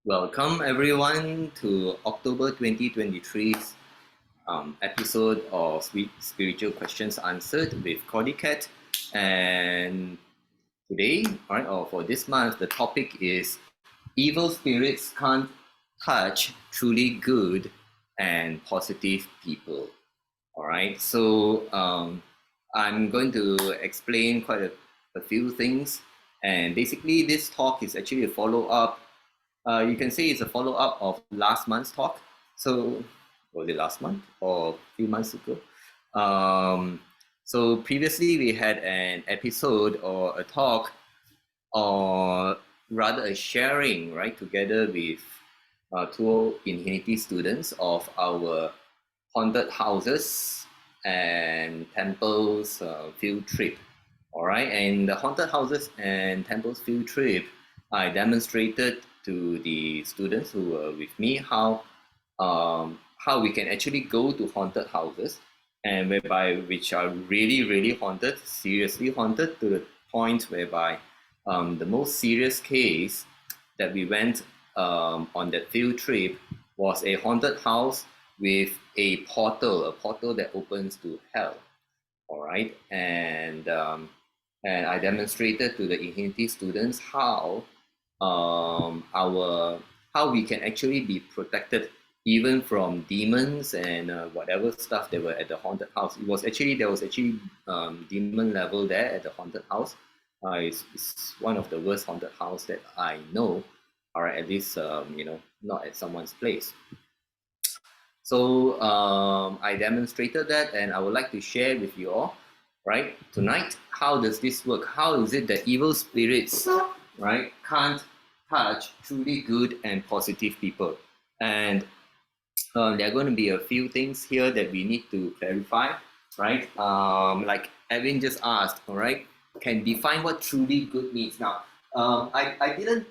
Welcome everyone to October 2023's episode of Spiritual Questions Answered with CordyKet. And today, or for this month, the topic is evil spirits can't touch truly good and positive people. All right, so I'm going to explain quite a few things. And basically, this talk is actually a follow-up. You can say it's a follow-up of last month's talk. So, was it last month or a few months ago? So previously we had an episode or a talk, or rather a sharing, right, together with two Infinity students of our haunted houses and temples field trip. All right, and the haunted houses and temples field trip, I demonstrated to the students who were with me how we can actually go to haunted houses, and which are really haunted, seriously haunted, to the point whereby the most serious case that we went on that field trip was a haunted house with a portal that opens to hell. All right, and I demonstrated to the Infinity students how we can actually be protected even from demons and whatever stuff that were at the haunted house. There was actually demon level there at the haunted house. It's one of the worst haunted house that I know, or at least not at someone's place. So I demonstrated that, and I would like to share with you all, right, tonight, how does this work? How is it that evil spirits, right, can't touch truly good and positive people? And there are going to be a few things here that we need to clarify, right? Like Evan just asked, all right, can define what truly good means. Now, I didn't,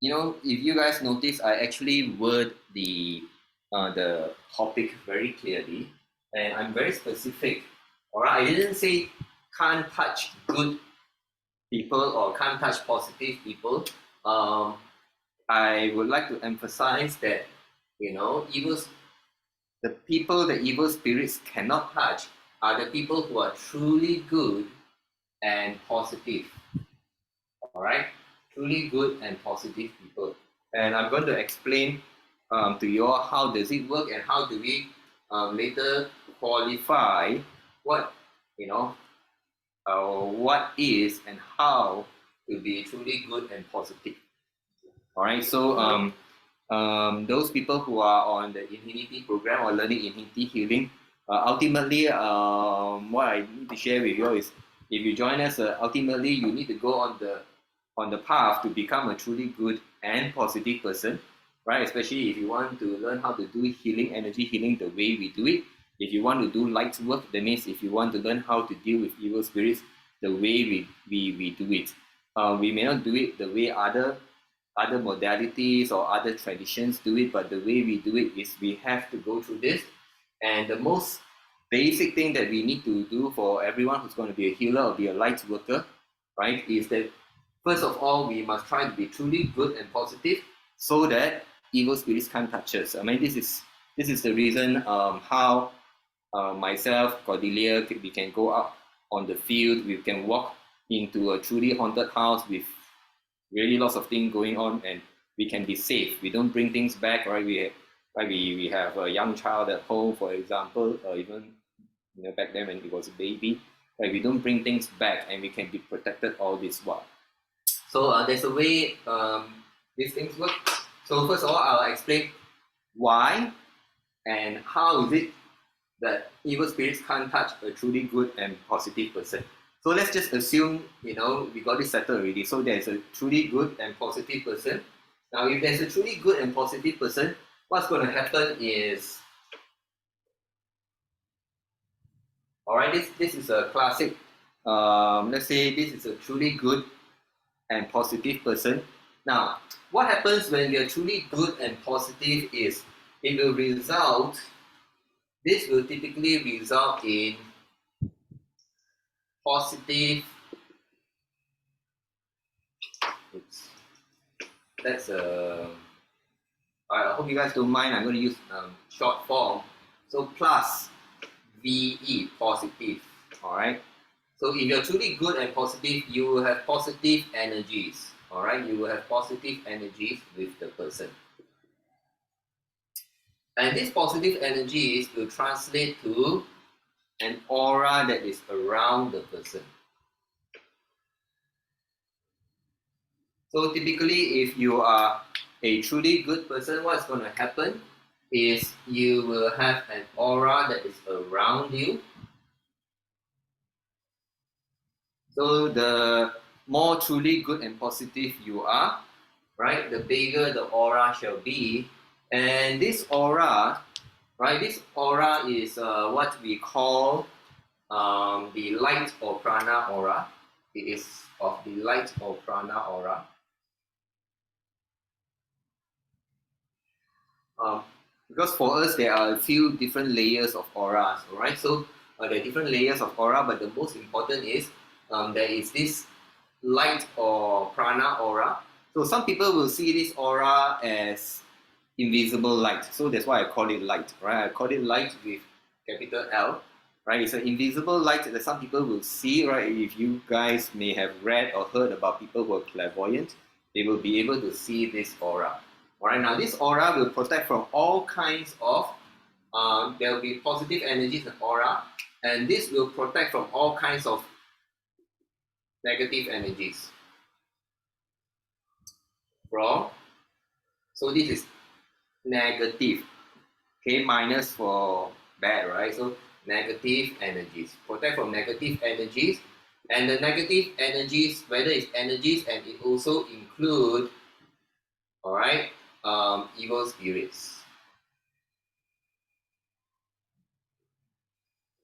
if you guys notice, I actually word the topic very clearly, and I'm very specific. All right, I didn't say can't touch good people or can't touch positive people. I would like to emphasize that the people the evil spirits cannot touch are the people who are truly good and positive. All right, truly good and positive people, and I'm going to explain to you all how does it work and how do we later qualify what what is and how to be truly good and positive. All right, so those people who are on the Infinity program or learning Infinity healing, ultimately, what I need to share with you is, if you join us, ultimately you need to go on the path to become a truly good and positive person, right? Especially if you want to learn how to do healing, energy healing, the way we do it. If you want to do light work, that means if you want to learn how to deal with evil spirits, the way we do it. We may not do it the way other modalities or other traditions do it, but the way we do it is we have to go through this. And the most basic thing that we need to do for everyone who's going to be a healer or be a light worker, right, is that first of all, we must try to be truly good and positive so that evil spirits can't touch us. I mean, this is the reason how myself, Cordelia, we can go out on the field, we can walk into a truly haunted house with really lots of things going on, and we can be safe. We don't bring things back, right? We have a young child at home, for example, or even back then when it was a baby, right? We don't bring things back, and we can be protected all this while. So there's a way these things work. So first of all, I'll explain why and how is it that evil spirits can't touch a truly good and positive person. So let's just assume, we got this settled already. So there's a truly good and positive person. Now, if there's a truly good and positive person, what's going to happen is, all right, this is a classic. Let's say this is a truly good and positive person. Now, what happens when you're truly good and positive is this will typically result in positive I hope you guys don't mind. I'm going to use short form. So plus VE, positive. All right. So if you're truly good and positive, you will have positive energies. All right. You will have positive energies with the person. And these positive energies will translate to an aura that is around the person. So typically, if you are a truly good person, what's going to happen is you will have an aura that is around you. So the more truly good and positive you are, right, the bigger the aura shall be. And this aura, right, this aura is what we call the light or prana aura. It is of the light or prana aura. Because for us, there are a few different layers of auras, all right? So there are different layers of aura, but the most important is there is this light or prana aura. So some people will see this aura as invisible light. So that's why I call it light, right? I call it light with capital L, right? It's an invisible light that some people will see, right? If you guys may have read or heard about people who are clairvoyant, they will be able to see this aura. All right, now this aura will protect from all kinds of, there will be positive energies in aura, and this will protect from all kinds of negative energies. So this is negative, okay, minus for bad, right? So negative energies, protect from negative energies, and the negative energies, whether it's energies, and it also include, all right, evil spirits.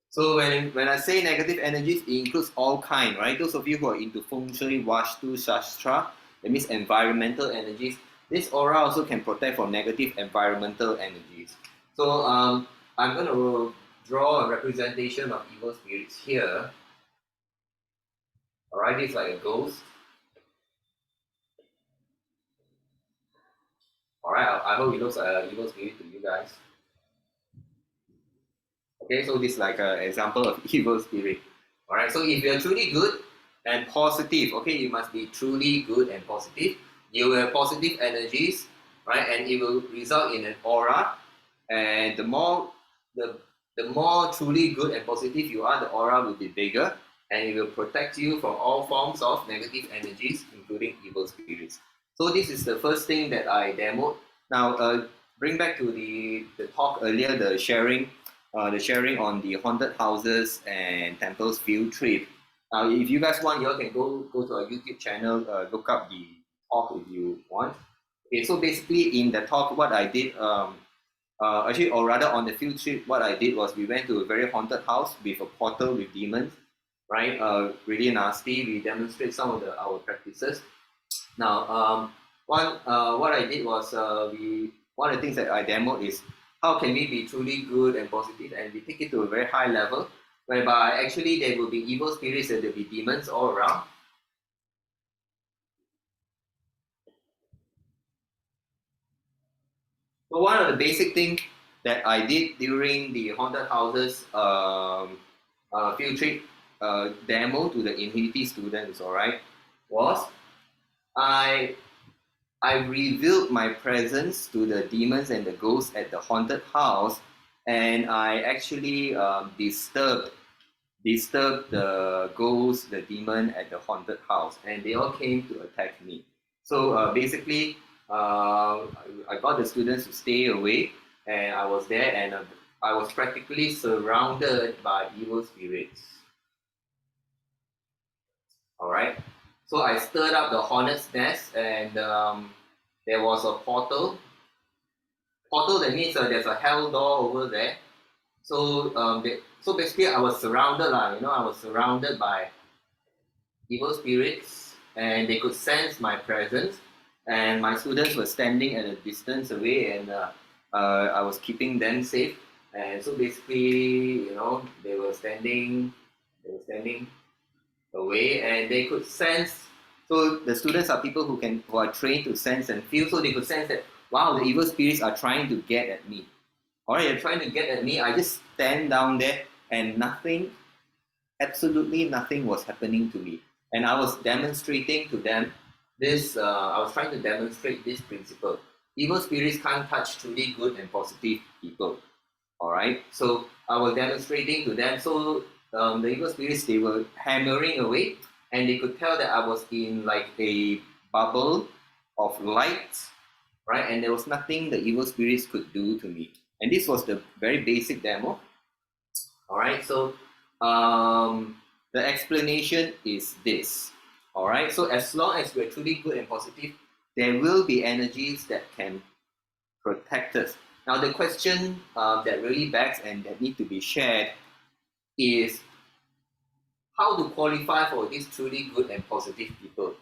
So when I say negative energies, it includes all kind, right? Those of you who are into feng shui, vastu, shastra, that means environmental energies. This aura also can protect from negative environmental energies. So I'm going to draw a representation of evil spirits here. All right, it's like a ghost. All right, I hope it looks like an evil spirit to you guys. Okay, so this is like an example of evil spirit. All right, so if you're truly good and positive, okay, you must be truly good and positive. You will have positive energies, right, and it will result in an aura. And the more truly good and positive you are, the aura will be bigger, and it will protect you from all forms of negative energies, including evil spirits. So this is the first thing that I demoed. Now, bring back to the talk earlier, the sharing on the haunted houses and temples field trip. Now, if you guys want, you all can go to our YouTube channel, look up the talk if you want. Okay, so basically in the talk, what I did, actually, or rather on the field trip, what I did was we went to a very haunted house with a portal with demons, right? Really nasty. We demonstrate some of our practices. Now, what I did was one of the things that I demoed is how can we be truly good and positive, and we take it to a very high level, whereby actually there will be evil spirits and there will be demons all around. So one of the basic things that I did during the haunted houses field trip demo to the Infinity students, all right, was I revealed my presence to the demons and the ghosts at the haunted house, and I actually disturbed the ghost, the demon at the haunted house, and they all came to attack me. So basically, I got the students to stay away, and I was there, and I was practically surrounded by evil spirits. All right. So I stirred up the hornet's nest, and there was a portal. Portal, that means there's a hell door over there. So so basically, I was surrounded, I was surrounded by evil spirits, and they could sense my presence. And my students were standing at a distance away, and I was keeping them safe. And so basically, they were standing away, and they could sense So the students are people who are trained to sense and feel, so they could sense that, wow, the evil spirits are trying to get at me. All right, they're trying to get at me. I just stand down there and nothing, absolutely nothing was happening to me. And I was demonstrating to them this, I was trying to demonstrate this principle. Evil spirits can't touch truly good and positive people. All right, so I was demonstrating to them. So the evil spirits, they were hammering away, and they could tell that I was in like a bubble of light, right? And there was nothing the evil spirits could do to me. And this was the very basic demo. All right, so the explanation is this. All right, so as long as we're truly good and positive, there will be energies that can protect us. Now, the question that really begs and that need to be shared is how to qualify for these truly good and positive people.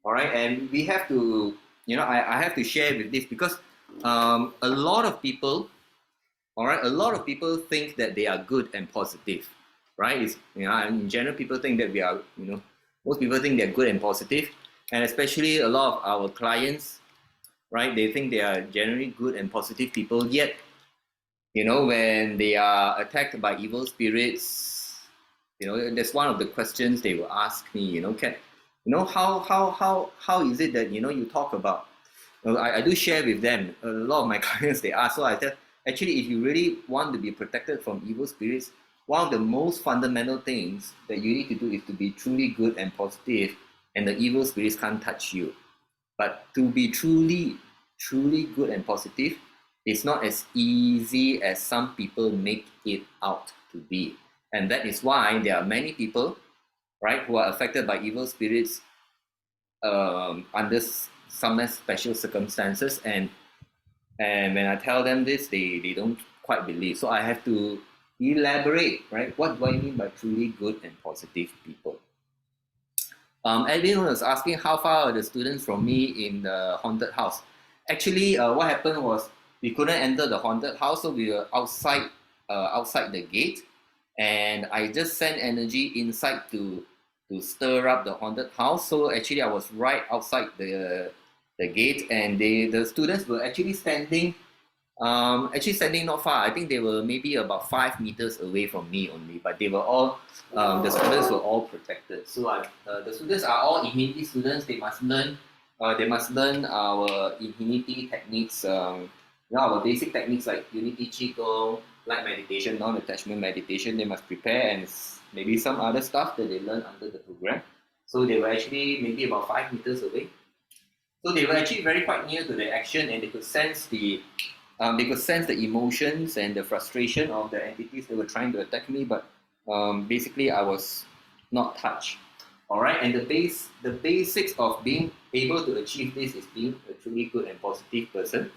All right, and we have to, I have to share with this because a lot of people, all right, a lot of people think that they are good and positive, right? It's, in general, people think that we are, most people think they're good and positive, and especially a lot of our clients, right? They think they are generally good and positive people, yet, when they are attacked by evil spirits, that's one of the questions they will ask me, how is it that, you talk about, I do share with them, a lot of my clients, they ask, so I tell, actually, if you really want to be protected from evil spirits, one of the most fundamental things that you need to do is to be truly good and positive, and the evil spirits can't touch you. But to be truly good and positive, it's not as easy as some people make it out to be. And that is why there are many people, right, who are affected by evil spirits under some special circumstances. And when I tell them this, they don't quite believe. So I have to elaborate, right? What do I mean by truly good and positive people? Edwin was asking how far are the students from me in the haunted house. Actually, what happened was we couldn't enter the haunted house, so we were outside the gate, and I just sent energy inside to stir up the haunted house. So actually, I was right outside the gate, and the students were actually standing not far. I think they were maybe about 5 meters away from me only, but they were all, the students were all protected. So the students are all Infinity students. They must learn our Infinity techniques, our basic techniques like Unity Qigong, light meditation, non-attachment meditation. They must prepare, and maybe some other stuff that they learn under the program. So they were actually maybe about 5 meters away. So they were actually very quite near to the action, and they could sense the emotions and the frustration of the entities that were trying to attack me, but basically I was not touched. All right, and the basics of being able to achieve this is being a truly good and positive person.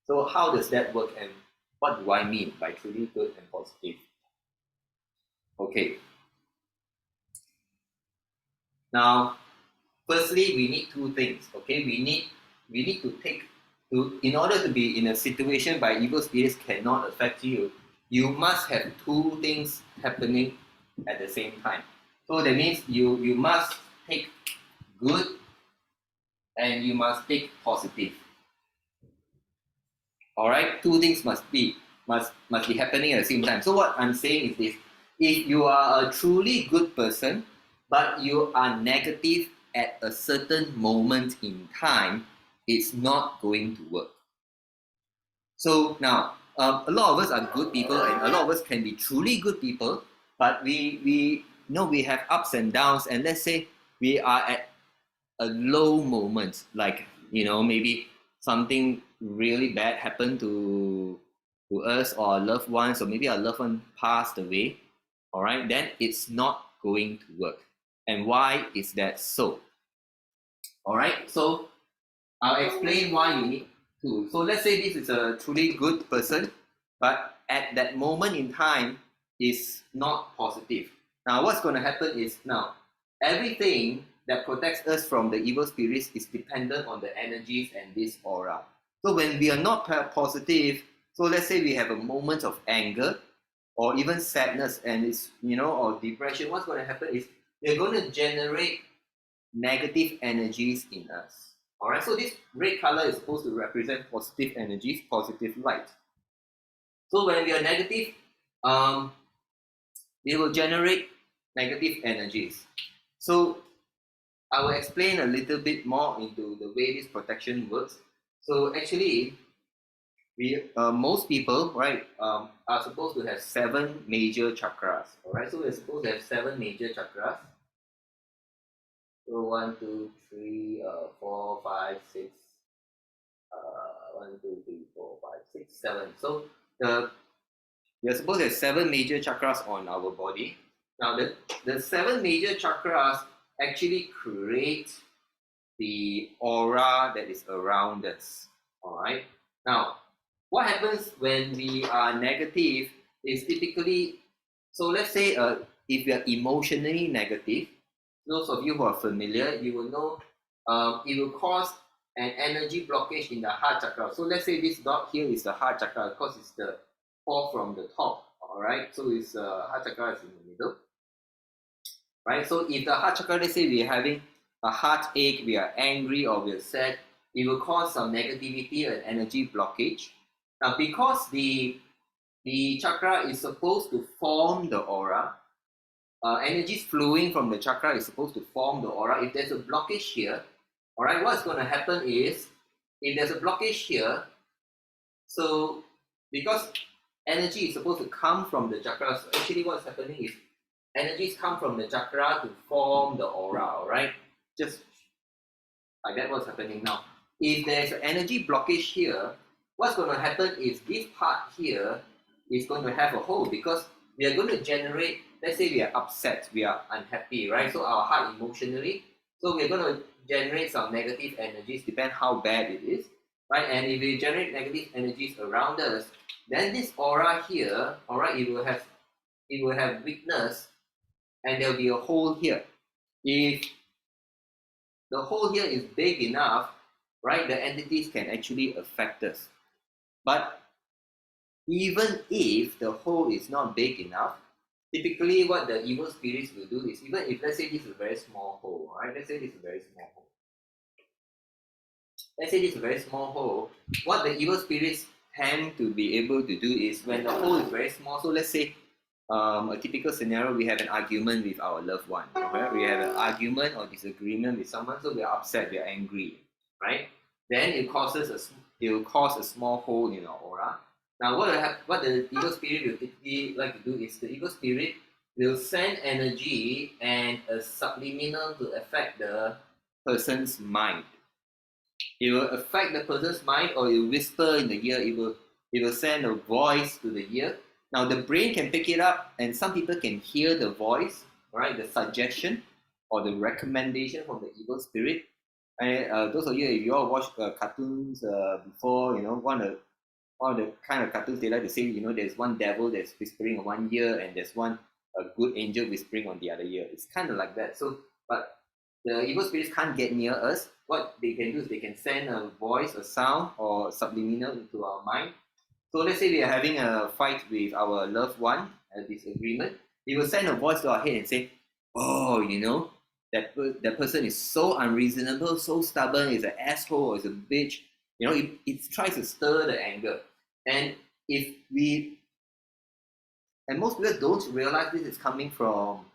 So how does that work, and what do I mean by truly good and positive? Okay. Now, firstly, we need two things. Okay, we need to take in order to be in a situation by evil spirits cannot affect you, you must have two things happening at the same time. So that means you must take good and you must take positive. All right, two things must be happening at the same time. So what I'm saying is this: if you are a truly good person, but you are negative at a certain moment in time, it's not going to work. So now, a lot of us are good people, and a lot of us can be truly good people, but we have ups and downs. And let's say we are at a low moment, like maybe something really bad happened to us or our loved ones, or maybe our loved one passed away. All right, then it's not going to work. And why is that so? All right, so I'll explain why you need to. So let's say this is a truly good person, but at that moment in time is not positive. Now what's going to happen is, now everything that protects us from the evil spirits is dependent on the energies and this aura. So when we are not positive, so let's say we have a moment of anger or even sadness, and it's or depression, what's going to happen is they're going to generate negative energies in us. Alright, so this red color is supposed to represent positive energies, positive light. So when we are negative, they will generate negative energies. So I will explain a little bit more into the way this protection works. So actually, most people, right, are supposed to have 7 major chakras. All right, so we're supposed to have 7 major chakras. So 1, 2, 3, 4, 5, 6. 1, 2, 3, 4, 5, 6, 7. So we are supposed to have 7 major chakras on our body. Now the 7 major chakras actually create the aura that is around us. All right. Now, what happens when we are negative is typically, so let's say if you are emotionally negative, those of you who are familiar, you will know it will cause an energy blockage in the heart chakra. So let's say this dot here is the heart chakra because it's the 4 from the top. All right. So it's heart chakra is in the middle. Right. So if the heart chakra, let's say we are having a heartache, we are angry or we are sad, it will cause some negativity and energy blockage. Now, because the chakra is supposed to form the aura, energy flowing from the chakra is supposed to form the aura. If there's a blockage here, all right, what's going to happen is, if there's a blockage here, so because energy is supposed to come from the chakra, so actually what's happening is energies come from the chakra to form the aura, all right? Just like that, what's happening now. If there's an energy blockage here, what's going to happen is this part here is going to have a hole because we are going to generate, let's say we are upset, we are unhappy, right? So our heart emotionally, so we're going to generate some negative energies, depend how bad it is, right? And if we generate negative energies around us, then this aura here, all right, it will have weakness and there'll be a hole here. If the hole here is big enough, right, the entities can actually affect us. But even if the hole is not big enough, typically what the evil spirits will do is, even if let's say this is a very small hole, right? Let's say this is a very small hole. Let's say this is a very small hole. What the evil spirits tend to be able to do is when the hole is very small, so let's say a typical scenario, we have an argument with our loved one. Right? We have an argument or disagreement with someone, so we are upset, we are angry, right? Then it will cause a small hole in our aura. Now, what the evil spirit will typically like to do is the evil spirit will send energy and a subliminal to affect the person's mind. It will affect the person's mind, or it will whisper in the ear. It will send a voice to the ear. Now the brain can pick it up, and some people can hear the voice, right? The suggestion or the recommendation from the evil spirit. And those of you, if you all watched cartoons before, you know one of the kind of cartoons they like to say, you know, there's one devil that's whispering on one ear, and there's one a good angel whispering on the other ear. It's kind of like that. So, but the evil spirits can't get near us. What they can do is they can send a voice, a sound, or subliminal into our mind. So let's say we are having a fight with our loved one, a disagreement. He will send a voice to our head and say, "Oh, you know, that person is so unreasonable, so stubborn, is an asshole, is a bitch." You know, it tries to stir the anger. And if we, and most people don't realize this is coming from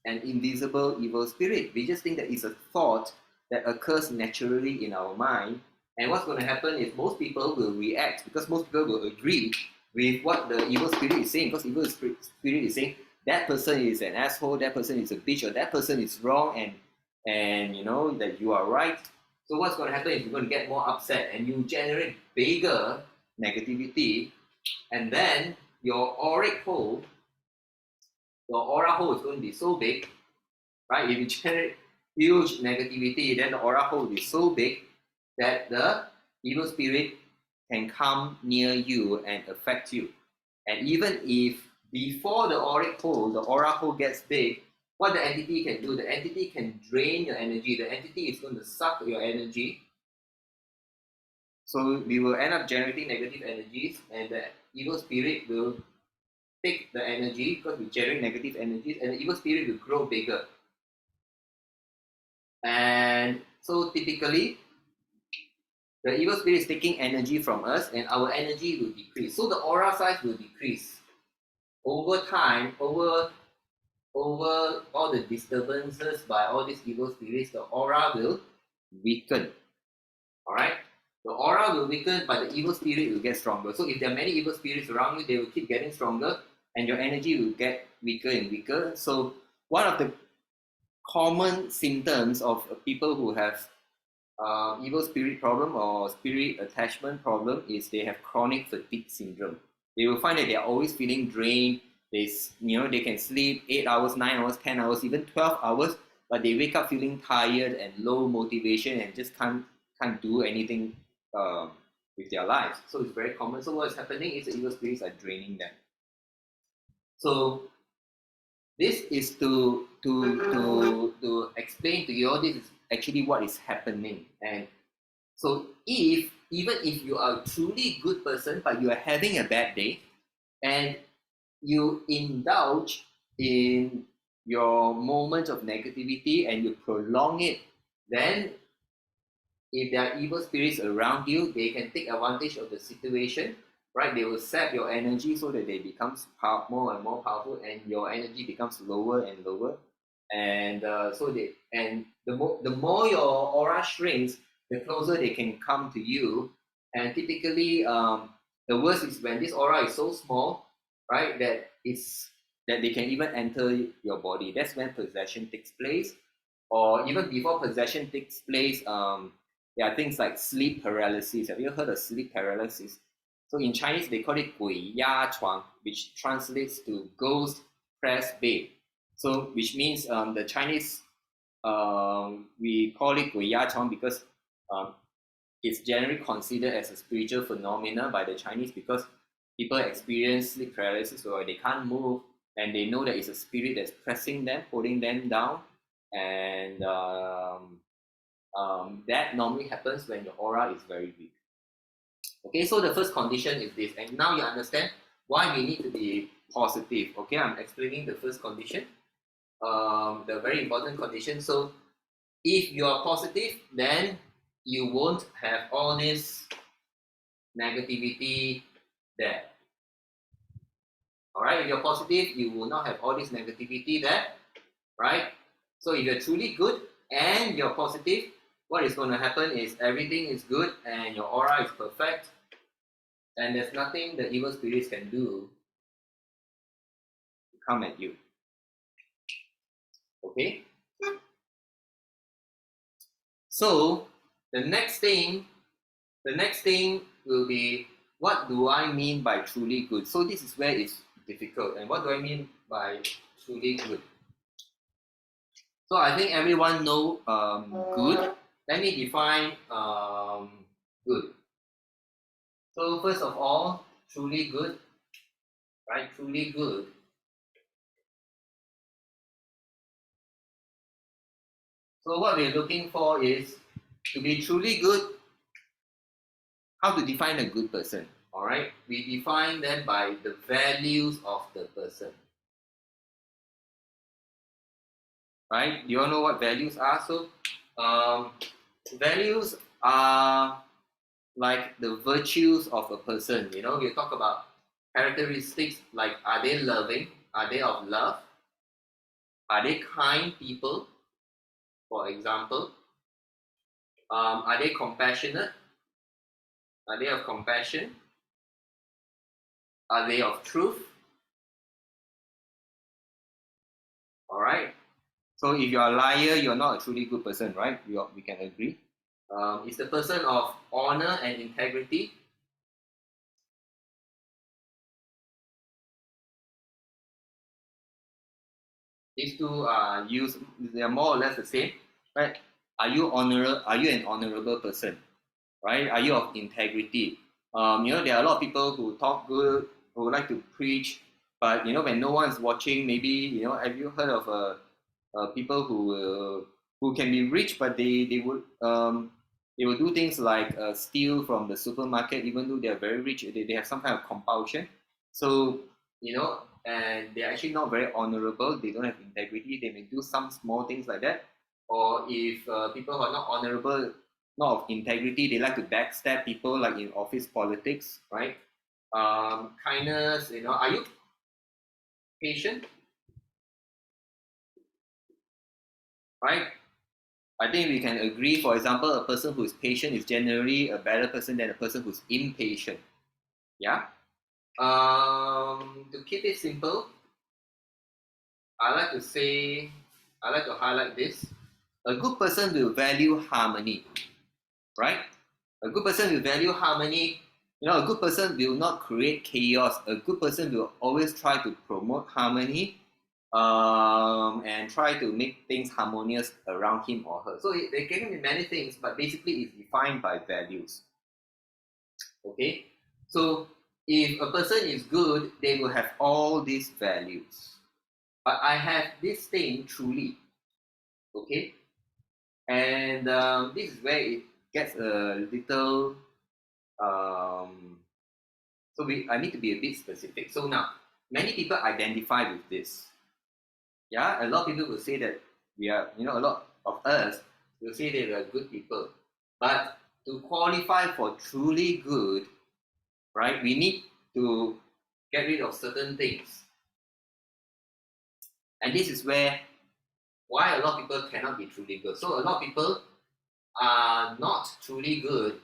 an invisible evil spirit. We just think that it's a thought that occurs naturally in our mind. And what's going to happen is most people will react because most people will agree with what the evil spirit is saying. Because evil spirit is saying that person is an asshole, that person is a bitch, or that person is wrong, and you know that you are right. So what's going to happen is you're going to get more upset and you generate bigger negativity, and then your auric hole, your aura hole is going to be so big, right? If you generate huge negativity, then the aura hole is so big that the evil spirit can come near you and affect you. And even if before the auric hole, the aura hole gets big, what the entity can do, the entity can drain your energy. The entity is going to suck your energy. So we will end up generating negative energies, and the evil spirit will take the energy because we generate negative energies, and the evil spirit will grow bigger. And so typically, the evil spirit is taking energy from us, and our energy will decrease. So the aura size will decrease over time, over all the disturbances by all these evil spirits. The aura will weaken. All right, the aura will weaken, but the evil spirit will get stronger. So if there are many evil spirits around you, they will keep getting stronger, and your energy will get weaker and weaker. So one of the common symptoms of people who have evil spirit problem or spirit attachment problem is they have chronic fatigue syndrome. They will find that they are always feeling drained. They can sleep 8 hours, 9 hours, 10 hours, even 12 hours, but they wake up feeling tired and low motivation and just can't do anything with their lives. So it's very common. So what's happening is the evil spirits are draining them. So this is to explain to you all this is actually what is happening. And so even if you are a truly good person but you are having a bad day and you indulge in your moment of negativity and you prolong it, then if there are evil spirits around you, they can take advantage of the situation, right? They will sap your energy so that they become more and more powerful, and your energy becomes lower and lower. And the more your aura shrinks, the closer they can come to you. And typically, the worst is when this aura is so small, right? That they can even enter your body. That's when possession takes place, or even before possession takes place. There are things like sleep paralysis. Have you heard of sleep paralysis? So in Chinese, they call it 鬼压床, which translates to ghost press bed. So which means the Chinese, we call it 鬼压床 because it's generally considered as a spiritual phenomena by the Chinese, because people experience sleep paralysis or they can't move and they know that it's a spirit that's pressing them, holding them down. And that normally happens when your aura is very weak. Okay, so the first condition is this, and now you understand why we need to be positive. Okay, I'm explaining the first condition, the very important condition. So if you are positive, then you won't have all this negativity there. All right, if you're positive, you will not have all this negativity there, right? So if you're truly good and you're positive, what is going to happen is everything is good and your aura is perfect, and there's nothing the evil spirits can do to come at you. Okay? So the next thing will be, what do I mean by truly good? So this is where it's difficult. And what do I mean by truly good? So I think everyone know good. Let me define good. So first of all, truly good, right? Truly good. So what we're looking for is to be truly good. How to define a good person? All right, we define them by the values of the person. Right? Do you all know what values are? So, values are like the virtues of a person. You know, we talk about characteristics like, are they loving? Are they of love? Are they kind people? For example, are they compassionate? Are they of compassion? Are they of truth? All right. So if you're a liar, you're not a truly good person, right? We can agree. Is the person of honor and integrity? These two are used, they are more or less the same, right? Are you an honorable person, right? Are you of integrity? There are a lot of people who talk good, who like to preach, but when no one's watching, maybe have you heard of people who can be rich, but they will do things like steal from the supermarket, even though they are very rich. They have some kind of compulsion. So and they're actually not very honorable. They don't have integrity. They may do some small things like that, or if people who are not honorable, not of integrity, they like to backstab people, like in office politics, right? Kindness, are you patient, right? I think we can agree, for example, a person who is patient is generally a better person than a person who's impatient. Yeah. To keep it simple, I like to say, I like to highlight this. A good person will value harmony, right? A good person will value harmony. A good person will not create chaos. A good person will always try to promote harmony, and try to make things harmonious around him or her. So they can be many things, but basically it's defined by values. Okay? So if a person is good, they will have all these values. But I have this thing truly. Okay? And this is where it gets a little I need to be a bit specific. So now, many people identify with this. Yeah, a lot of people will say that we are, a lot of us will say that we are good people. But to qualify for truly good, right, we need to get rid of certain things. And this is why a lot of people cannot be truly good. So a lot of people are not truly good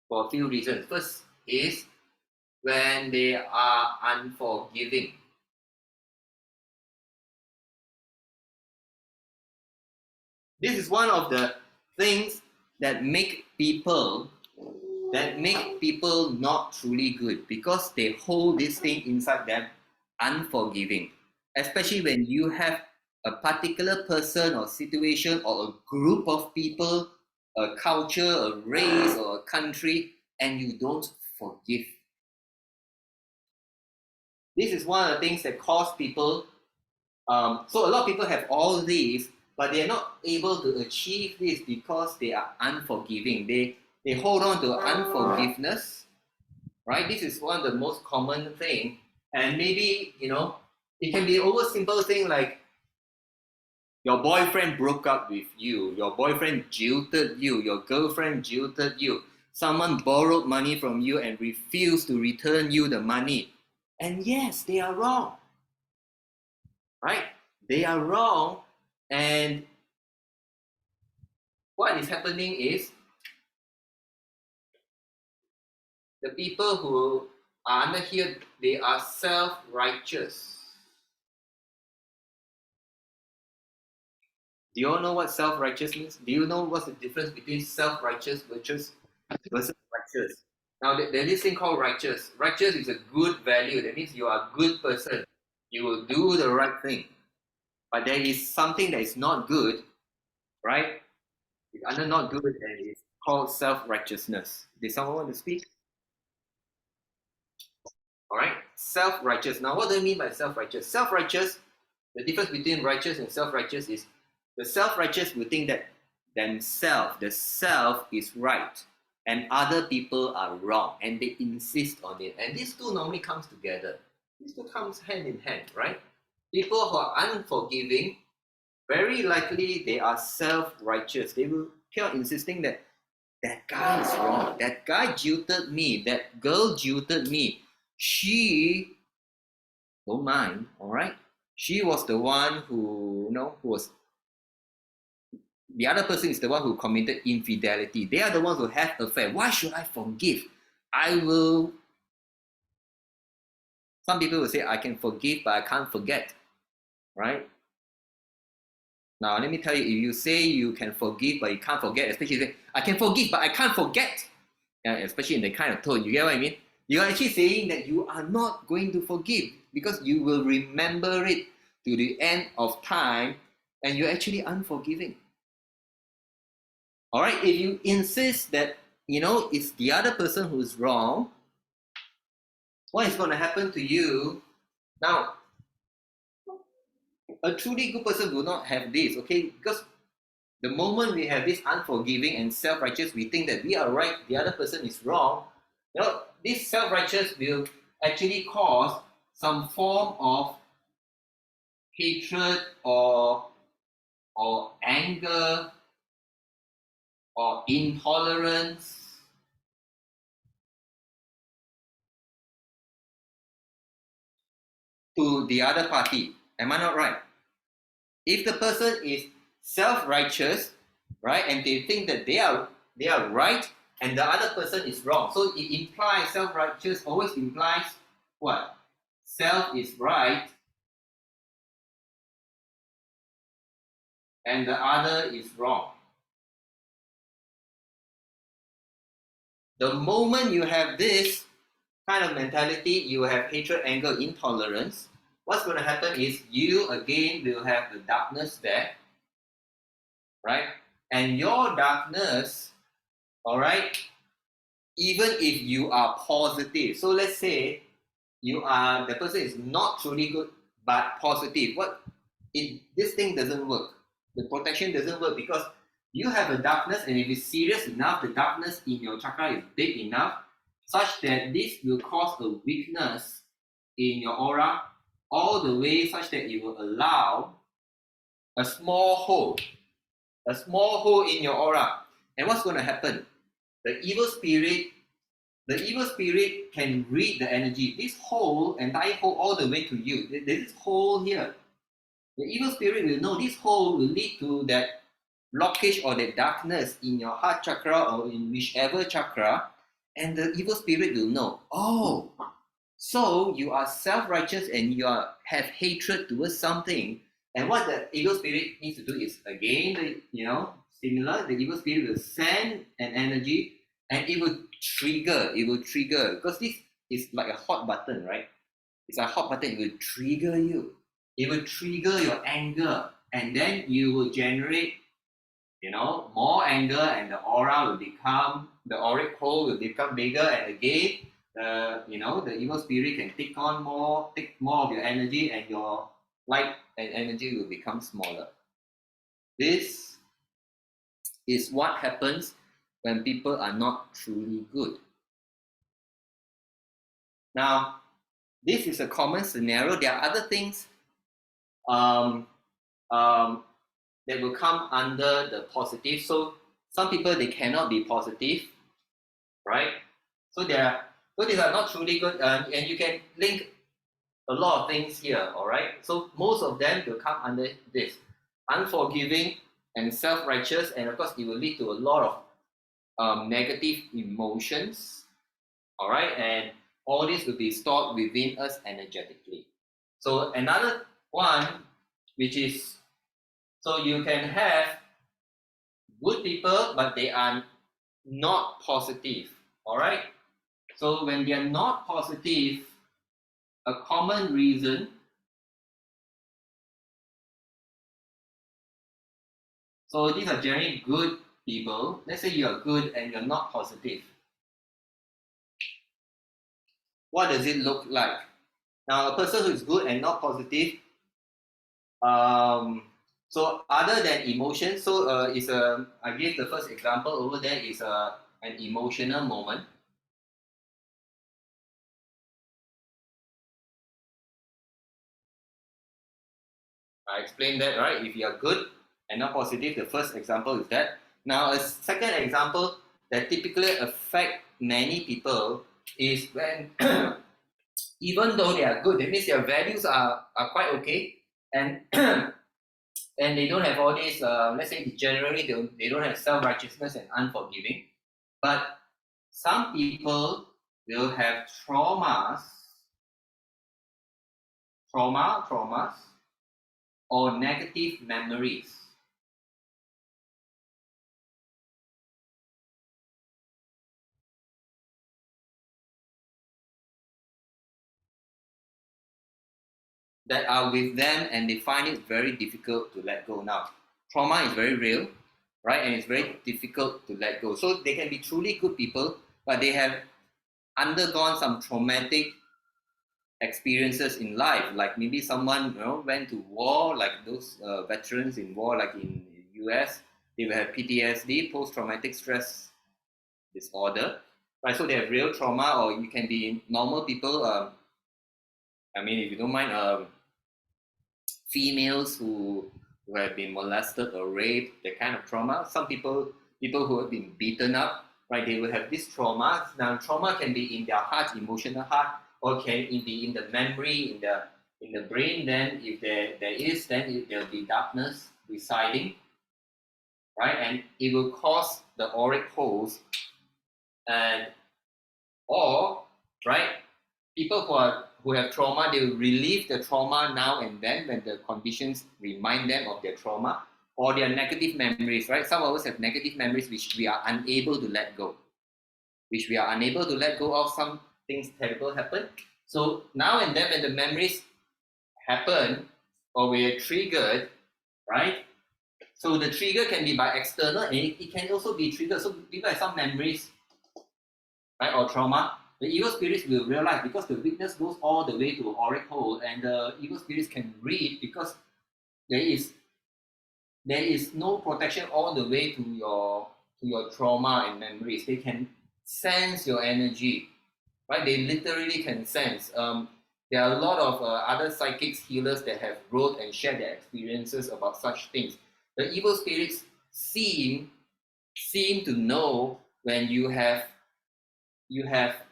for a few reasons. First is when they are unforgiving. This is one of the things that make people not truly good, because they hold this thing inside them, unforgiving. Especially when you have a particular person or situation or a group of people, a culture, a race, or a country, and you don't forgive. This is one of the things that cause people. So a lot of people have all these, but they're not able to achieve this because they are unforgiving. They hold on to unforgiveness, right? This is one of the most common thing, and maybe it can be over simple thing like your boyfriend broke up with you, your boyfriend jilted you, your girlfriend jilted you, someone borrowed money from you and refused to return you the money, and yes, they are wrong, right? They are wrong, and what is happening is the people who are under here, they are self-righteous. Do you all know what self-righteous means? Do you know what's the difference between self-righteous versus righteous? Now, there's this thing called righteous. Righteous is a good value. That means you are a good person. You will do the right thing. But there is something that is not good, right? It's under not good, and it's called self-righteousness. Did someone want to speak? All right, self-righteous. Now, what do I mean by self-righteous? Self-righteous, the difference between righteous and self-righteous is the self-righteous will think that the self is right, and other people are wrong, and they insist on it. And these two normally comes together. These two comes hand in hand, right? People who are unforgiving, very likely they are self-righteous. They will keep on insisting that guy is wrong. That guy jilted me. That girl jilted me. She don't mind, all right? She was the one who was, the other person is the one who committed infidelity. They are the ones who have affair. Why should I forgive? Some people will say, I can forgive, but I can't forget, right? Now, let me tell you, if you say you can forgive, but you can't forget, especially if you say, I can forgive, but I can't forget, especially in the kind of tone, you get what I mean? You are actually saying that you are not going to forgive because you will remember it to the end of time, and you're actually unforgiving. All right, if you insist that, it's the other person who's wrong, what is going to happen to you? Now, a truly good person will not have this, okay? Because The moment we have this unforgiving and self-righteous, we think that we are right, the other person is wrong. This self-righteous will actually cause some form of hatred or anger or intolerance to the other party. Am I not right? If the person is self-righteous, right, and they think that they are right and the other person is wrong, so it implies self-righteous always implies what? Self is right and the other is wrong. The moment you have this kind of mentality, you have hatred, anger, intolerance, what's going to happen is you again will have the darkness there, right? And your darkness, all right, even if you are positive. So let's say the person is not truly good but positive. This thing doesn't work. The protection doesn't work because you have a darkness, and if it's serious enough, the darkness in your chakra is big enough such that this will cause a weakness in your aura all the way such that it will allow a small hole in your aura. And what's going to happen? The evil spirit can read the energy. This entire hole all the way to you. There's this hole here. The evil spirit will know this hole will lead to that blockage or that darkness in your heart chakra or in whichever chakra, and the evil spirit will know, oh, so you are self-righteous and have hatred towards something. And what the evil spirit needs to do is, again, similar, the evil spirit will send an energy and it will trigger, because this is like a hot button, right? It's a hot button, it will trigger you. It will trigger your anger, and then you will generate, more anger, and the auric hole will become bigger, and again, the evil spirit can take more of your energy, and your light and energy will become smaller. This is what happens when people are not truly good. Now, this is a common scenario. There are other things that will come under the positive. So some people, they cannot be positive, right? So these are not truly good, and you can link a lot of things here, all right? So most of them will come under this: unforgiving and self-righteous, and of course it will lead to a lot of negative emotions, all right? And all this will be stored within us energetically. So another one, which is, so you can have good people, but they are not positive, all right? So when they are not positive, a common reason, so these are generally good people. Let's say you're good and you're not positive. What does it look like? Now, a person who is good and not positive, so other than emotion, so I gave the first example over there is an emotional moment. I explained that, right? If you are good and not positive, the first example is that. Now, a second example that typically affect many people is when even though they are good, that means their values are quite okay, and and they don't have all these, let's say generally they don't have self-righteousness and unforgiving, but some people will have traumas or negative memories. That are with them, and they find it very difficult to let go. Now, trauma is very real, right? And it's very difficult to let go. So they can be truly good people, but they have undergone some traumatic experiences in life. Like maybe someone went to war, like those veterans in war, like in the US, They will have PTSD, post-traumatic stress disorder, right? So they have real trauma, or you can be normal people. I mean, if you don't mind, females who have been molested or raped, that kind of trauma. Some people who have been beaten up, right? They will have this trauma. Now, trauma can be in their heart, emotional heart, or can it be in the memory, in the brain. Then, if there is, then there will be darkness residing, right? And it will cause the auric holes, and or right, people who have trauma, they will relieve the trauma now and then when the conditions remind them of their trauma or their negative memories, right? Some of us have negative memories which we are unable to let go, of. Some things terrible happen. So now and then when the memories happen or we're triggered, right? So the trigger can be by external and it can also be triggered. So people have some memories, right, or trauma. The evil spirits will realize because the witness goes all the way to auric hole, and the evil spirits can read because there is no protection all the way to your trauma and memories. They can sense your energy, right? They literally can sense. There are a lot of other psychics, healers that have wrote and shared their experiences about such things. The evil spirits seem to know when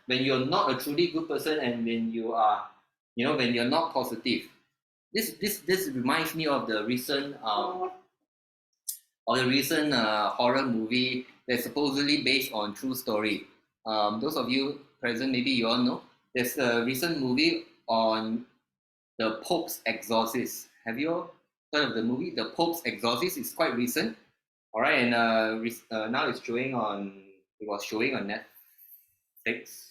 when you're not a truly good person, and when you are, when you're not positive. This reminds me of the recent horror movie that's supposedly based on true story. Those of you present, maybe you all know. There's a recent movie on the Pope's Exorcist. Have you all heard of the movie? The Pope's Exorcist is quite recent. All right, and now it's showing on. It was showing on Netflix,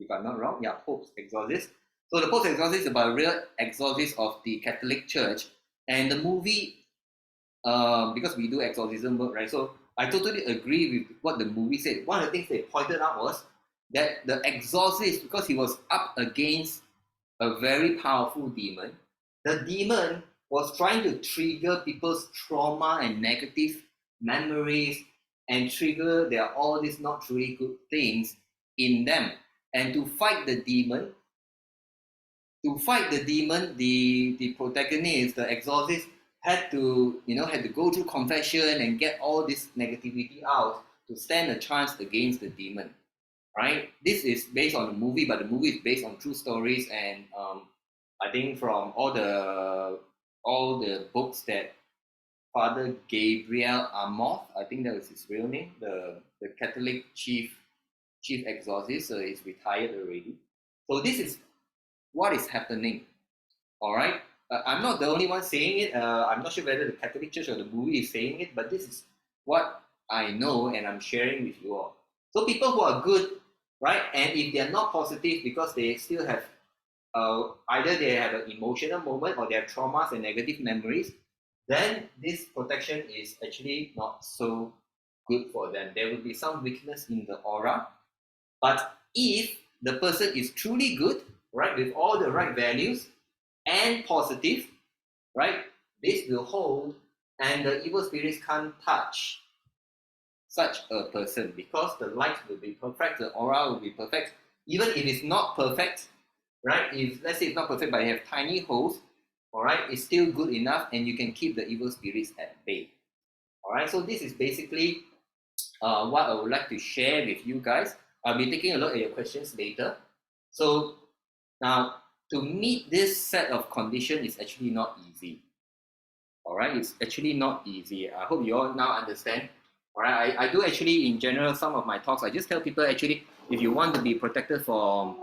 if I'm not wrong. Yeah, Pope's Exorcist. So the Pope's Exorcist is about a real exorcist of the Catholic Church, and the movie, because we do exorcism work, right? So I totally agree with what the movie said. One of the things they pointed out was that the exorcist, because he was up against a very powerful demon, the demon was trying to trigger people's trauma and negative memories and trigger all these not truly good things in them. And to fight the demon, the protagonist, the exorcist, had to go through confession and get all this negativity out to stand a chance against the demon, right? This is based on the movie, but the movie is based on true stories, and I think from all the books that Father Gabriel Amoth, I think that was his real name, the Catholic chief exorcist, is retired already. So this is what is happening. All right, I'm not the only one saying it. I'm not sure whether the Catholic Church or the movie is saying it, but this is what I know and I'm sharing with you all. So people who are good, right, and if they're not positive because they still have either they have an emotional moment or they have traumas and negative memories, then this protection is actually not so good for them. There will be some weakness in the aura. But if the person is truly good, right, with all the right values and positive, right, this will hold, and the evil spirits can't touch such a person because the light will be perfect, the aura will be perfect. Even if it's not perfect, right, if let's say it's not perfect but you have tiny holes, all right, it's still good enough and you can keep the evil spirits at bay. All right, so this is basically what I would like to share with you guys. I'll be taking a look at your questions later. So now, to meet this set of conditions is actually not easy. All right, it's actually not easy. I hope you all now understand. All right, I do actually, in general, some of my talks, I just tell people actually, if you want to be protected from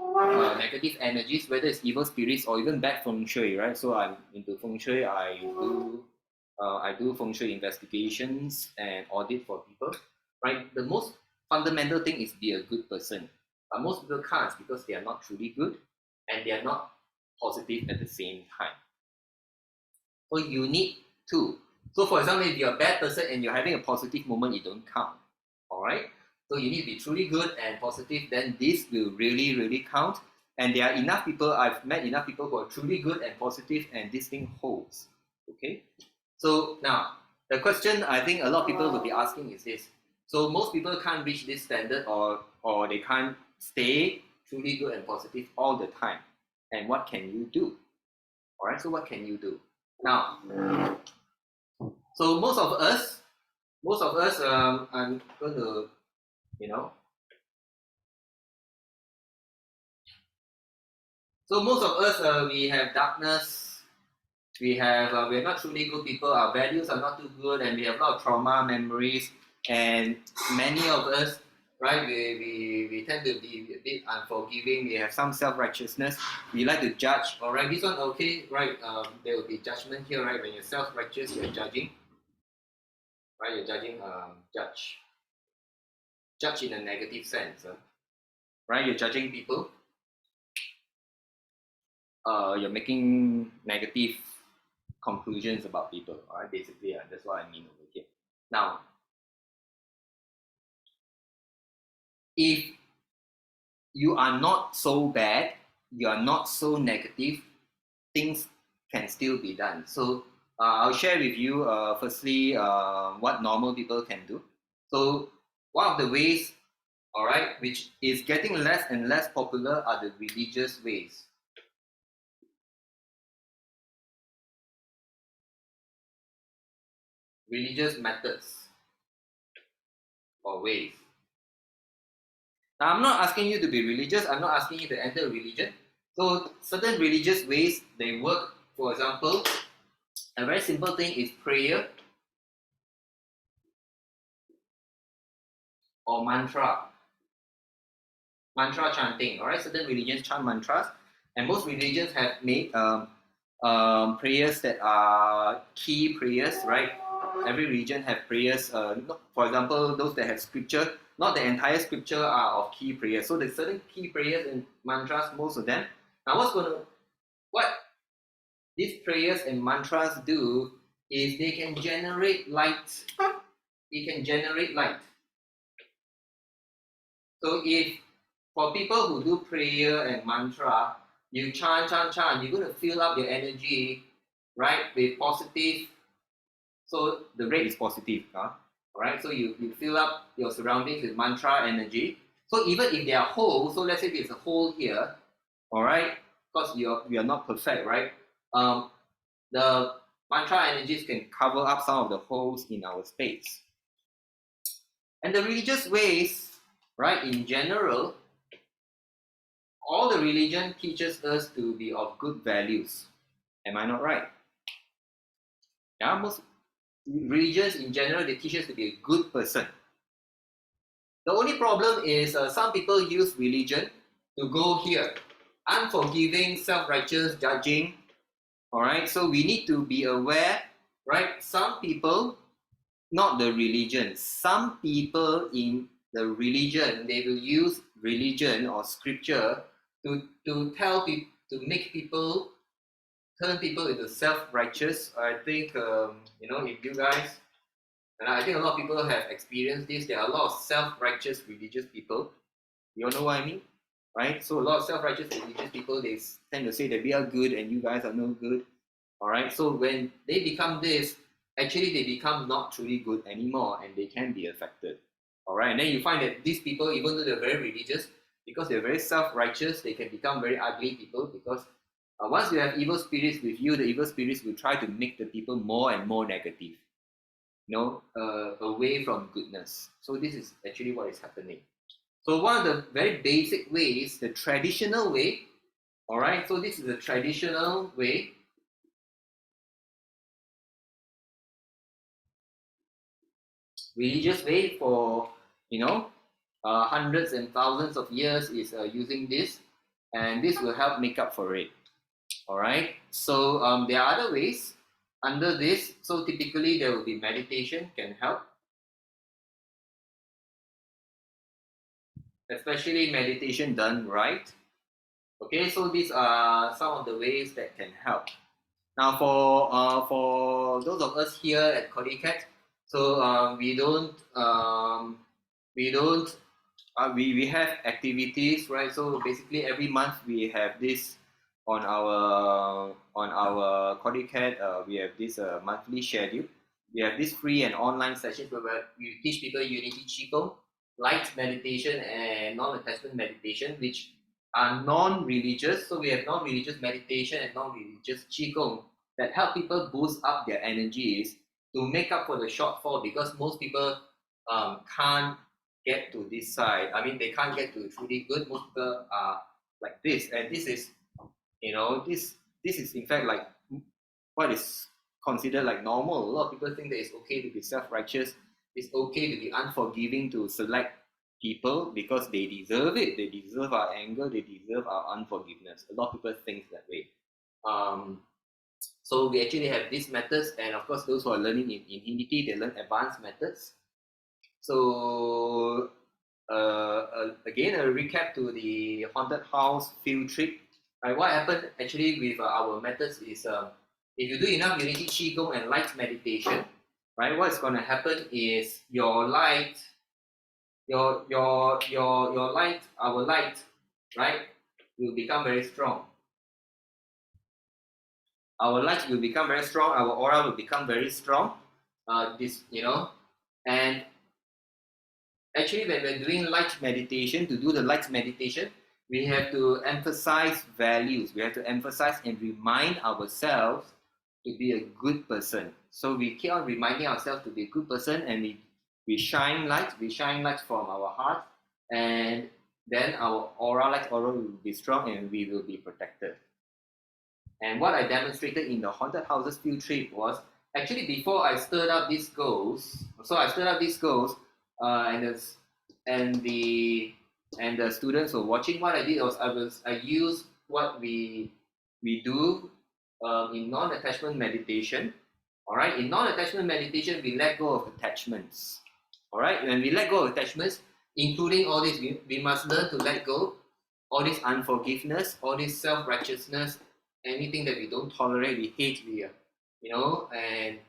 negative energies, whether it's evil spirits or even bad feng shui, right? So I'm into feng shui. I do feng shui investigations and audit for people, right? The most fundamental thing is be a good person. But most people can't because they are not truly good and they are not positive at the same time. So you need to. So for example, if you're a bad person and you're having a positive moment, it don't count. All right. So you need to be truly good and positive. Then this will really, really count. And there are enough people. I've met enough people who are truly good and positive, and this thing holds. Okay. So now, The question I think a lot of people will be asking is this. So most people can't reach this standard, or they can't stay truly good and positive all the time. And what can you do? All right, so what can you do? Now, so most of us, I'm going to, so most of us, we have darkness. We're not truly good people. Our values are not too good, and we have a lot of trauma memories. And many of us, right, we tend to be a bit unforgiving. We have some self-righteousness. We like to judge. All right, this one okay, right? There will be judgment here, right? When you're self-righteous, you're judging, right? You're judging, judge in a negative sense, right? You're judging people. You're making negative conclusions about people. All right, basically, that's what I mean over here. Now, if you are not so bad, you are not so negative, things can still be done. So I'll share with you firstly what normal people can do. So one of the ways, all right, which is getting less and less popular, are the religious ways. Religious methods or ways. Now, I'm not asking you to be religious. I'm not asking you to enter a religion. So certain religious ways, they work. For example, a very simple thing is prayer or mantra. Mantra chanting. All right, certain religions chant mantras, and most religions have made prayers that are key prayers, right? Every religion have prayers. For example, those that have scripture, not the entire scripture are of key prayers. So there's certain key prayers and mantras, most of them. Now, what these prayers and mantras do is they can generate light. It can generate light. So if for people who do prayer and mantra, you chant, you're going to fill up your energy, right, with positive. So the rate is positive, all right? So you fill up your surroundings with mantra energy. So even if they are whole, so let's say there's a hole here, all right, because we are not perfect, right? The mantra energies can cover up some of the holes in our space. And the religious ways, right, in general, all the religion teaches us to be of good values. Am I not right? Yeah, most religions in general, they teach us to be a good person. The only problem is some people use religion to go here. Unforgiving, self-righteous, judging. All right, so we need to be aware, right? Some people, not the religion, some people in the religion, they will use religion or scripture to tell people, to make people, turn people into self-righteous. I think, if you guys, and I think a lot of people have experienced this, there are a lot of self-righteous religious people. You all know what I mean? Right? So a lot of self-righteous religious people, they tend to say that we are good and you guys are no good. All right? So when they become this, actually they become not truly good anymore and they can be affected. All right? And then you find that these people, even though they're very religious, because they're very self-righteous, they can become very ugly people because once you have evil spirits with you, the evil spirits will try to make the people more and more negative, away from goodness. So this is actually what is happening. So one of the very basic ways, the traditional way, all right, so this is the traditional way. Religious way for, hundreds and thousands of years is using this, and this will help make up for it. All right, so there are other ways under this. So typically there will be meditation can help, especially meditation done right. Okay, so these are some of the ways that can help. Now for those of us here at CordyKet, so we have activities, right? So basically every month we have this on our CordyKet. We have this monthly schedule. we have this free and online sessions where we teach people Unity Qigong, light meditation, and non-attachment meditation, which are non-religious. So we have non-religious meditation and non-religious Qigong that help people boost up their energies to make up for the shortfall, because most people can't get to this side. I mean, they can't get to truly good. Most people are like this, and this is, this is in fact like what is considered like normal. A lot of people think that it's okay to be self-righteous. It's okay to be unforgiving to select people because they deserve it. They deserve our anger. They deserve our unforgiveness. A lot of people think that way. So we actually have these methods, and of course, those who are learning in Unity, they learn advanced methods. So again, a recap to the haunted house field trip. Right, what happened actually with our methods is if you do enough Unity Qigong and light meditation, right, what's going to happen is your light, our light, right, will become very strong. Our light will become very strong. Our aura will become very strong. And actually, when we're doing light meditation, to do the light meditation, we have to emphasize values. We have to emphasize and remind ourselves to be a good person. So we keep on reminding ourselves to be a good person, and we shine light. We shine light from our heart, and then our aura will be strong, and we will be protected. And what I demonstrated in the haunted houses field trip was actually before I stirred up these ghosts. So I stirred up these ghosts, and the students were watching. What I did was I used what we do in non-attachment meditation. All right, in non-attachment meditation, we let go of attachments. All right, when we let go of attachments, including all this, we must learn to let go all this unforgiveness, all this self-righteousness, anything that we don't tolerate, we hate, and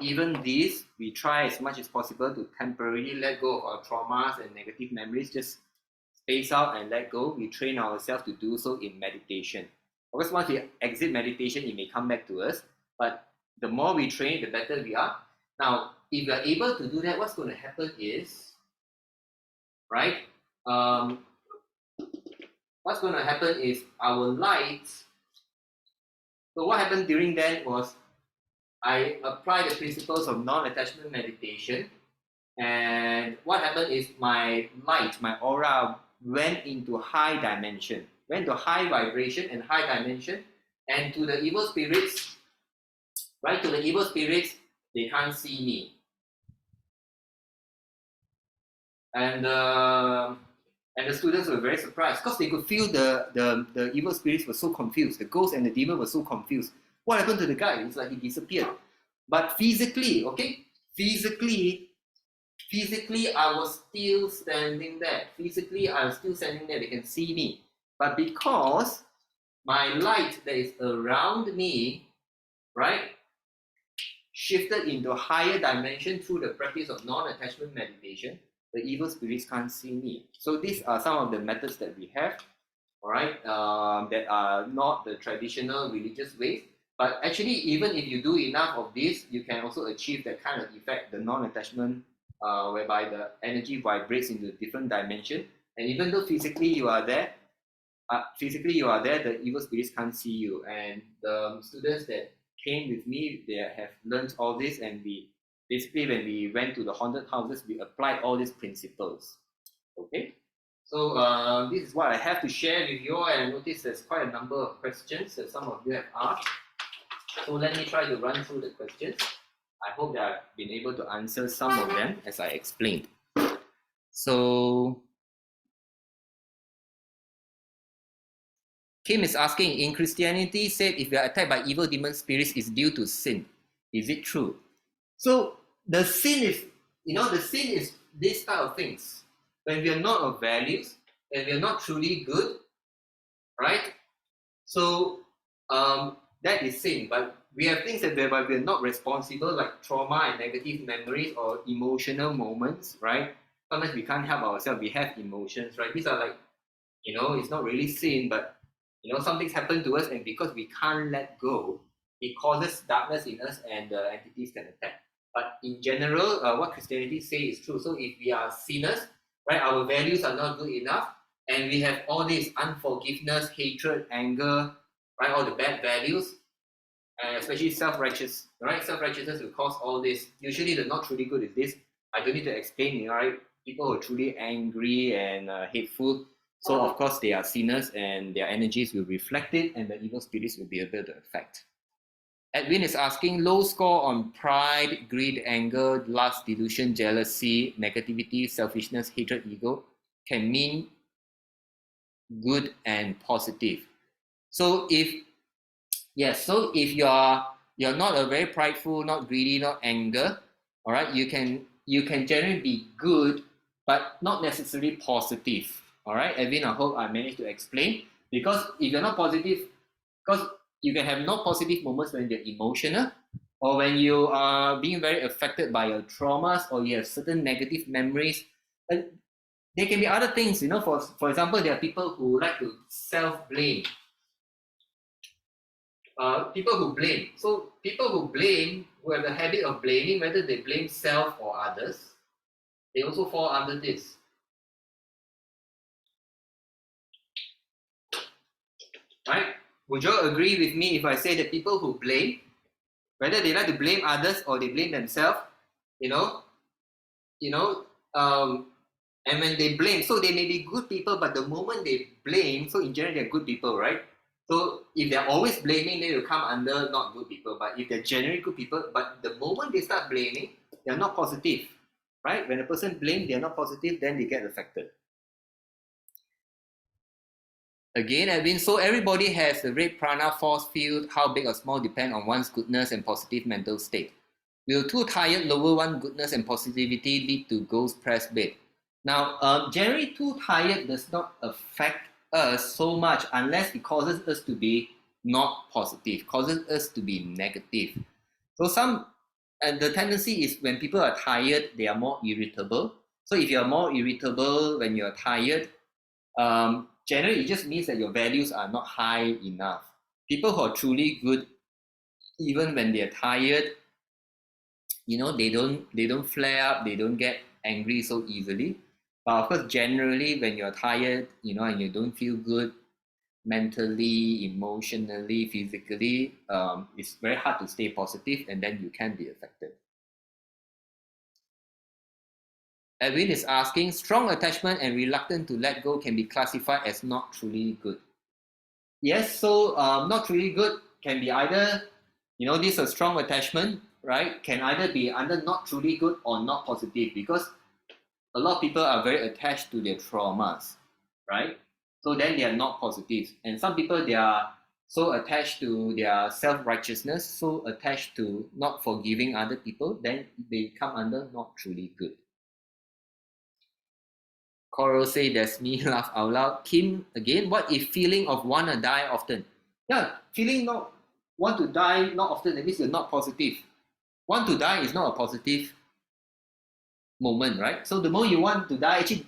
even this, we try as much as possible to temporarily let go of our traumas and negative memories, just space out and let go. We train ourselves to do so in meditation. Of course, once we exit meditation, it may come back to us, but the more we train, the better we are. Now, if we are able to do that, what's going to happen is, right, what's going to happen is our light. So what happened during that was I applied the principles of non-attachment meditation, and what happened is my light, my aura went into high dimension, went to high vibration and high dimension, and to the evil spirits, right? To the evil spirits, they can't see me. And the students were very surprised because they could feel the evil spirits were so confused. The ghost and the demon were so confused. What happened to the guy? It's like he disappeared. But physically, physically, I was still standing there. Physically, I was still standing there. They can see me. But because my light that is around me, right, shifted into a higher dimension through the practice of non-attachment meditation, the evil spirits can't see me. So these are some of the methods that we have, all right, that are not the traditional religious ways. But actually, even if you do enough of this, you can also achieve that kind of effect, the non-attachment, whereby the energy vibrates into a different dimension. And even though physically you are there, the evil spirits can't see you. And the students that came with me, they have learned all this, and basically when we went to the haunted houses, we applied all these principles. Okay, so this is what I have to share with you, and I noticed there's quite a number of questions that some of you have asked. So let me try to run through the questions. I hope that I've been able to answer some of them as I explained. So Kim is asking, in Christianity, said if we are attacked by evil demon spirits, is due to sin. Is it true? So the sin is, this type of things. When we are not of values, when we are not truly good, right? So that is sin. But we have things that whereby we are not responsible, like trauma and negative memories or emotional moments, right? Sometimes we can't help ourselves. We have emotions, right? These are like, it's not really sin, but something's happened to us, and because we can't let go, it causes darkness in us and the entities can attack. But in general, what Christianity says is true. So if we are sinners, right, our values are not good enough, and we have all this unforgiveness, hatred, anger, right, all the bad values, especially self-righteous, right? Self-righteousness will cause all this. Usually the not truly good is this. I don't need to explain, right? People who are truly angry and hateful, so of course they are sinners and their energies will reflect it and the evil spirits will be able to affect. Edwin is asking, low score on pride, greed, anger, lust, delusion, jealousy, negativity, selfishness, hatred, ego can mean good and positive. So if you're not a very prideful, not greedy, not anger, all right, you can generally be good, but not necessarily positive. All right, Edwin, I hope I managed to explain. Because if you're not positive, because you can have no positive moments when you're emotional, or when you are being very affected by your traumas, or you have certain negative memories. And there can be other things, for example, there are people who like to self-blame. People who blame. So people who blame, who have the habit of blaming, whether they blame self or others, they also fall under this. Right? Would you agree with me if I say that people who blame, whether they like to blame others or they blame themselves, and when they blame, so they may be good people, but the moment they blame, so in general they're good people, right? So if they're always blaming, they will come under not good people. But if they're generally good people, but the moment they start blaming, they're not positive, right? When a person blames, they're not positive, then they get affected. Again, Edwin, so everybody has the red prana force field. How big or small depend on one's goodness and positive mental state. Will too tired lower one goodness and positivity lead to ghost press bed? Now, generally too tired does not affect us so much unless it causes us to be not positive, causes us to be negative. So the tendency is when people are tired, they are more irritable. So if you're more irritable when you're tired, generally it just means that your values are not high enough. People who are truly good, even when they're tired, they don't flare up, they don't get angry so easily. But of course, generally, when you're tired, and you don't feel good mentally, emotionally, physically, it's very hard to stay positive, and then you can be affected. Edwin is asking, strong attachment and reluctant to let go can be classified as not truly good. Yes, so not truly good can be either, this is a strong attachment, right? Can either be under not truly good or not positive, because a lot of people are very attached to their traumas, right? So then they are not positive. And some people, they are so attached to their self-righteousness, so attached to not forgiving other people, then they come under not truly good. Coral say, that's me, laugh out loud. Kim, again, what if feeling of want to die often? Yeah, feeling not want to die not often, that means you're not positive. Want to die is not a positive moment, right? So the moment you want to die, actually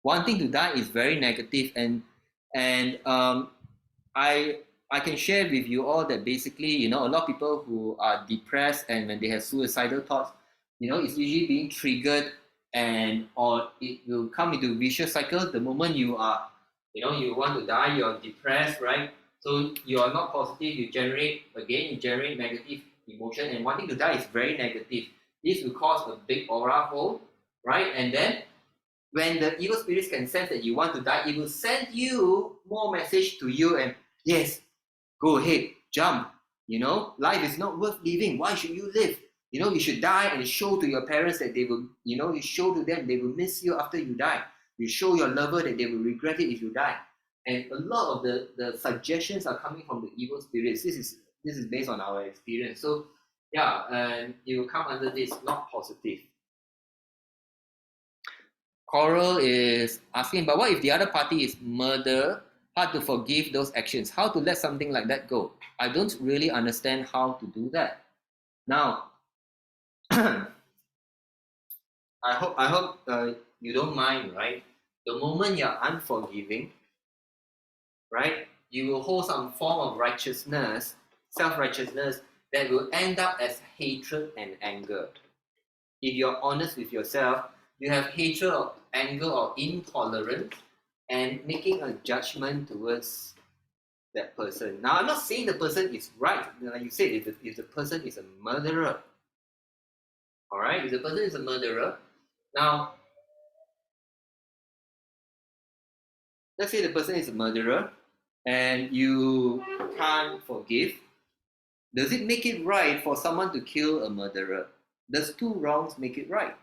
wanting to die is very negative. And I can share with you all that basically, a lot of people who are depressed and when they have suicidal thoughts, it's usually being triggered, or it will come into a vicious cycle. The moment you are, you want to die, you're depressed, right? So you are not positive, you generate negative emotion, and wanting to die is very negative. This will cause a big aura hole, right? And then when the evil spirits can sense that you want to die, it will send you more message to you, and yes, go ahead, jump. Life is not worth living. Why should you live? You should die and show to your parents that they will, you show to them they will miss you after you die. You show your lover that they will regret it if you die. And a lot of the suggestions are coming from the evil spirits. This is based on our experience. So yeah, and it will come under this not positive. Coral is asking, but what if the other party is murder? Hard to forgive those actions. How to let something like that go? I don't really understand how to do that. Now, I hope you don't mind, right? The moment you're unforgiving, right, you will hold some form of righteousness self-righteousness that will end up as hatred and anger. If you're honest with yourself, you have hatred or anger or intolerance and making a judgment towards that person. Now, I'm not saying the person is right. Like you said, if the person is a murderer, all right, if the person is a murderer, now, let's say the person is a murderer and you can't forgive, does it make it right for someone to kill a murderer? Does two wrongs make it right?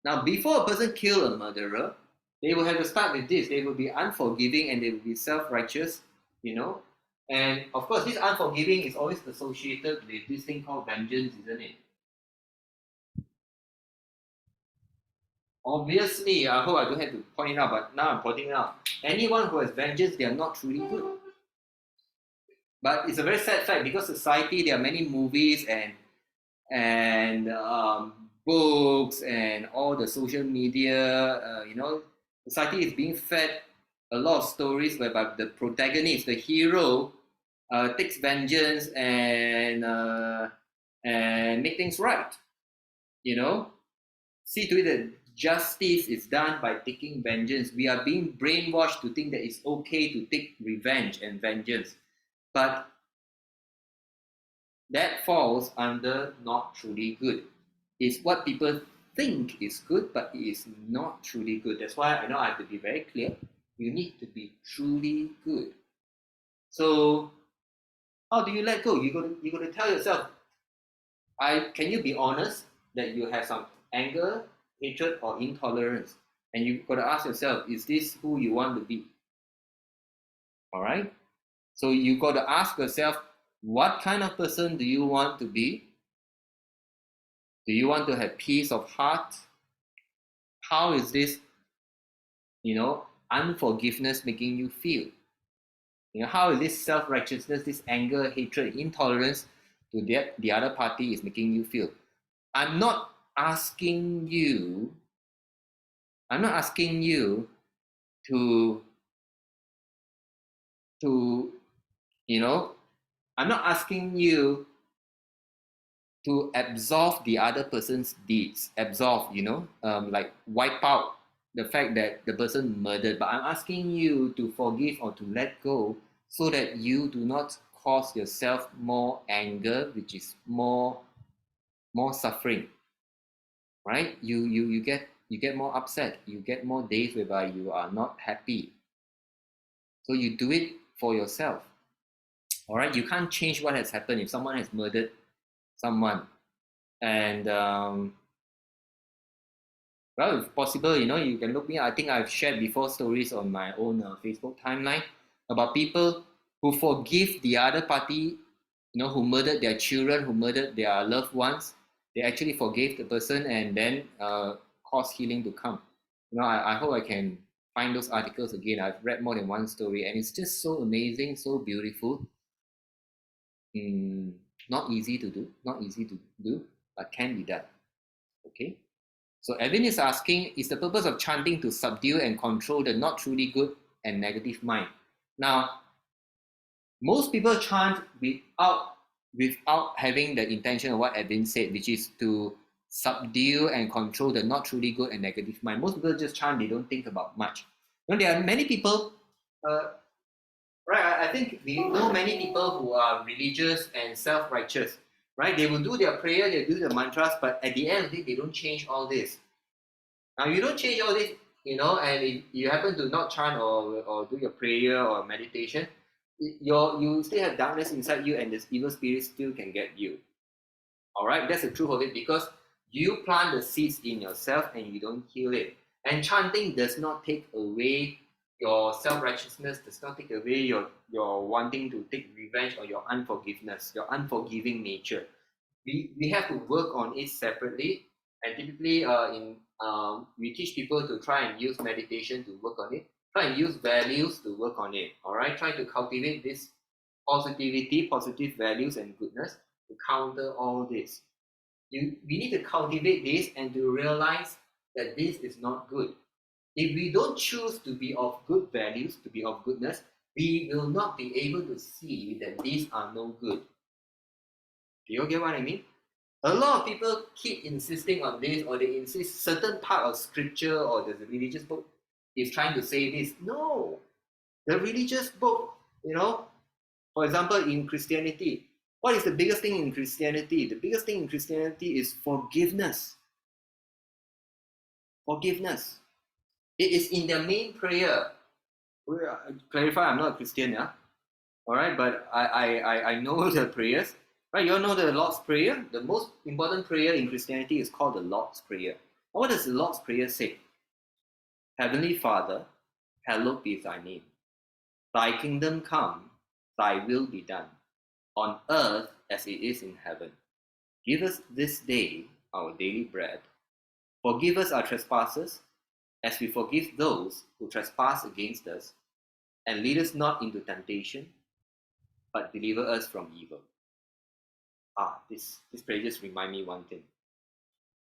Now, before a person kill a murderer, they will have to start with this. They will be unforgiving and they will be self-righteous, And of course, this unforgiving is always associated with this thing called vengeance, isn't it? Obviously, I hope I don't have to point it out, but now I'm pointing it out. Anyone who has vengeance, they are not truly good. But it's a very sad fact because society, there are many movies and books and all the social media. Society is being fed a lot of stories whereby the protagonist, the hero, takes vengeance and make things right. See to it that justice is done by taking vengeance. We are being brainwashed to think that it's okay to take revenge and vengeance. But that falls under not truly good. It's what people think is good, but it is not truly good. That's why I know I have to be very clear. You need to be truly good. So how do you let go? You got to tell yourself, can you be honest that you have some anger, hatred, or intolerance? And you've got to ask yourself, is this who you want to be? All right? So you got to ask yourself, what kind of person do you want to be? Do you want to have peace of heart? How is this, unforgiveness making you feel? How is this self-righteousness, this anger, hatred, intolerance to the other party is making you feel? I'm not asking you to I'm not asking you to absolve the other person's deeds, like wipe out the fact that the person murdered, but I'm asking you to forgive or to let go so that you do not cause yourself more anger, which is more suffering, right? You get more upset, you get more days whereby you are not happy. So you do it for yourself. All right, you can't change what has happened if someone has murdered someone. And well, if possible, you can look me. I think I've shared before stories on my own Facebook timeline about people who forgive the other party, who murdered their children, who murdered their loved ones. They actually forgave the person and then caused healing to come. I hope I can find those articles again. I've read more than one story, and it's just so amazing, so beautiful. Not easy to do, but can be done. Okay. So Evan is asking, is the purpose of chanting to subdue and control the not truly good and negative mind? Now, most people chant without having the intention of what Evan said, which is to subdue and control the not truly good and negative mind. Most people just chant, they don't think about much. There are many people, right? I think we know many people who are religious and self-righteous, right? They will do their prayer, they do the mantras, but at the end of the day, they don't change all this. Now, you don't change all this, and if you happen to not chant or do your prayer or meditation, you still have darkness inside you, and this evil spirit still can get you. All right, that's the truth of it, because you plant the seeds in yourself and you don't heal it. And chanting does not take away your self-righteousness, does not take away your wanting to take revenge or your unforgiveness, your unforgiving nature. We have to work on it separately, and typically we teach people to try and use meditation to work on it, try and use values to work on it. All right, try to cultivate this positivity, positive values and goodness to counter all this. We need to cultivate this and to realize that this is not good. If we don't choose to be of good values, to be of goodness, we will not be able to see that these are no good. Do you get what I mean? A lot of people keep insisting on this, or they insist certain part of scripture or the religious book is trying to say this. No, the religious book, for example, in Christianity, what is the biggest thing in Christianity? The biggest thing in Christianity is forgiveness. Forgiveness. It is in their main prayer. Clarify, I'm not a Christian, yeah? All right, but I know the prayers. Right, you all know the Lord's Prayer? The most important prayer in Christianity is called the Lord's Prayer. What does the Lord's Prayer say? Heavenly Father, hallowed be thy name. Thy kingdom come, thy will be done, on earth as it is in heaven. Give us this day our daily bread. Forgive us our trespasses, as we forgive those who trespass against us. And lead us not into temptation, but deliver us from evil. This prayer just remind me one thing.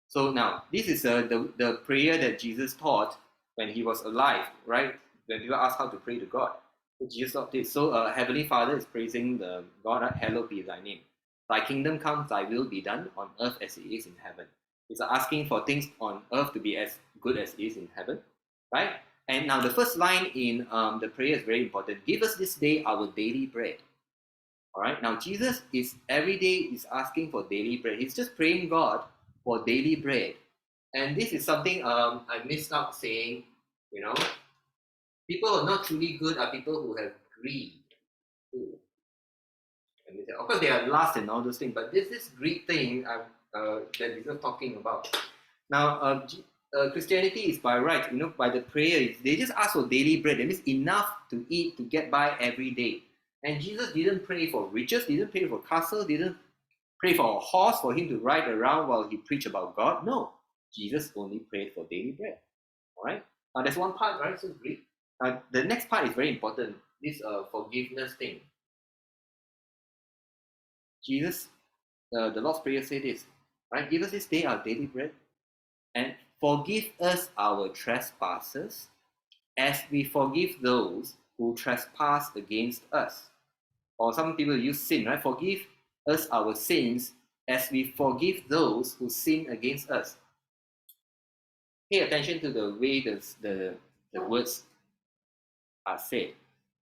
So now, this is the prayer that Jesus taught when he was alive, right? When people ask how to pray to God. So Jesus taught this. So Heavenly Father is praising the God, right? Hallowed be thy name. Thy kingdom come, thy will be done on earth as it is in heaven. It's asking for things on earth to be as good as it is in heaven, right? And now the first line in the prayer is very important. Give us this day our daily bread. All right. Now Jesus is every day is asking for daily bread. He's just praying God for daily bread, and this is something I missed out saying. People who are not truly good are people who have greed. Of course, they are lust and all those things, but this greed thing that Jesus talking about. Now, Christianity is by right. By the prayer, they just ask for daily bread. That means enough to eat to get by every day. And Jesus didn't pray for riches, didn't pray for castle, didn't pray for a horse for him to ride around while he preached about God. No, Jesus only prayed for daily bread. All right. Now that's one part, right? So great. The next part is very important. This forgiveness thing. Jesus, the Lord's Prayer said this, right? Give us this day our daily bread, and forgive us our trespasses, as we forgive those who trespass against us. Or some people use sin, right? Forgive us our sins as we forgive those who sin against us. Pay attention to the way the words are said.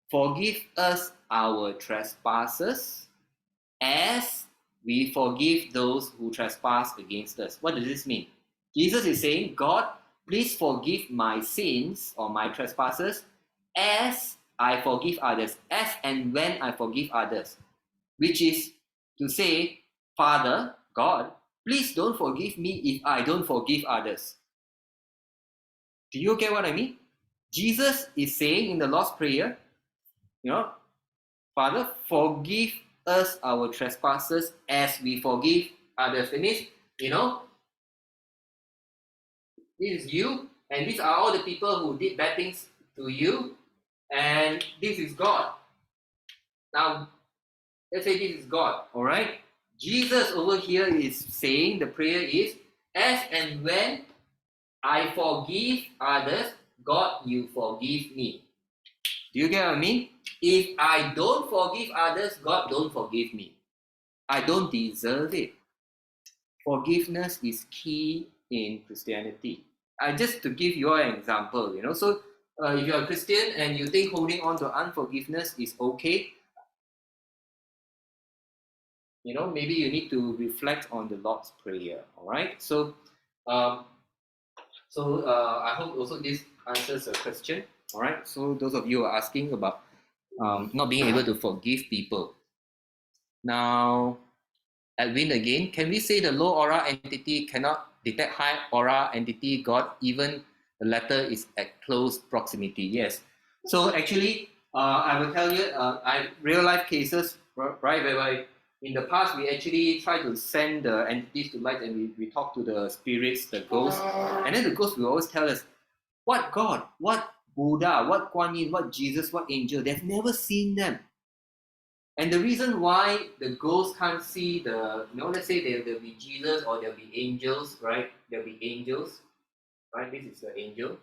Forgive us our trespasses as we forgive those who trespass against us. What does this mean? Jesus is saying, God, please forgive my sins or my trespasses as I forgive others, as and when I forgive others. Which is to say, Father, God, please don't forgive me if I don't forgive others. Do you get what I mean? Jesus is saying in the Lord's Prayer, Father, forgive us our trespasses as we forgive others. That means, this is you, and these are all the people who did bad things to you, and this is God. Now, let's say this is God, all right? Jesus over here is saying the prayer is, as and when I forgive others, God, you forgive me. Do you get what I mean? If I don't forgive others, God don't forgive me. I don't deserve it. Forgiveness is key in Christianity. Just to give you an example, so if you're a Christian and you think holding on to unforgiveness is okay, maybe you need to reflect on the Lord's Prayer, all right? So I hope also this answers the question, all right? So those of you who are asking about not being able to forgive people. Now, Edwin again, can we say the low aura entity cannot detect high aura entity God even the latter is at close proximity? Yes. So actually, I will tell you, real life cases, right, where in the past we actually try to send the entities to light, and we talk to the spirits, the ghosts, and then the ghosts will always tell us, what God, what Buddha, what Kuan Yin, what Jesus, what angel, they've never seen them. And the reason why the ghosts can't see let's say there'll be Jesus or there'll be angels, right? There'll be angels, right? This is the angel.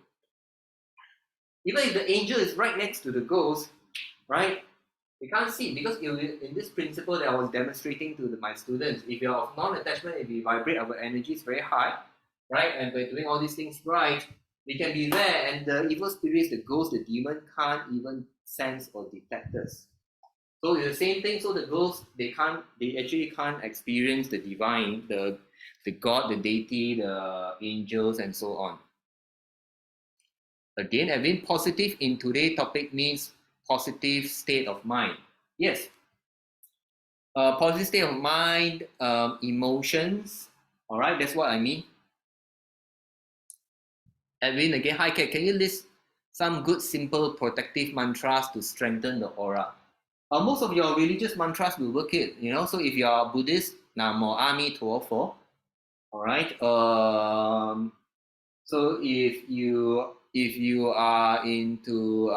Even if the angel is right next to the ghost, right? We can't see because in this principle that I was demonstrating to my students, if you're of non-attachment, if we vibrate our energy is very high, right? And by doing all these things right, we can be there, and the evil spirits, the ghosts, the demon can't even sense or detect us. So it's the same thing. So the ghosts, they actually can't experience the divine, the God, the deity, the angels, and so on. Again, Edwin, positive in today's topic means positive state of mind. Yes, positive state of mind, emotions. All right, that's what I mean. Edwin, again, hi, Kat, can you list some good, simple, protective mantras to strengthen the aura? Most of your religious mantras will work it, So if you are Buddhist, Namo Ami Tuofo. All right. So if you are into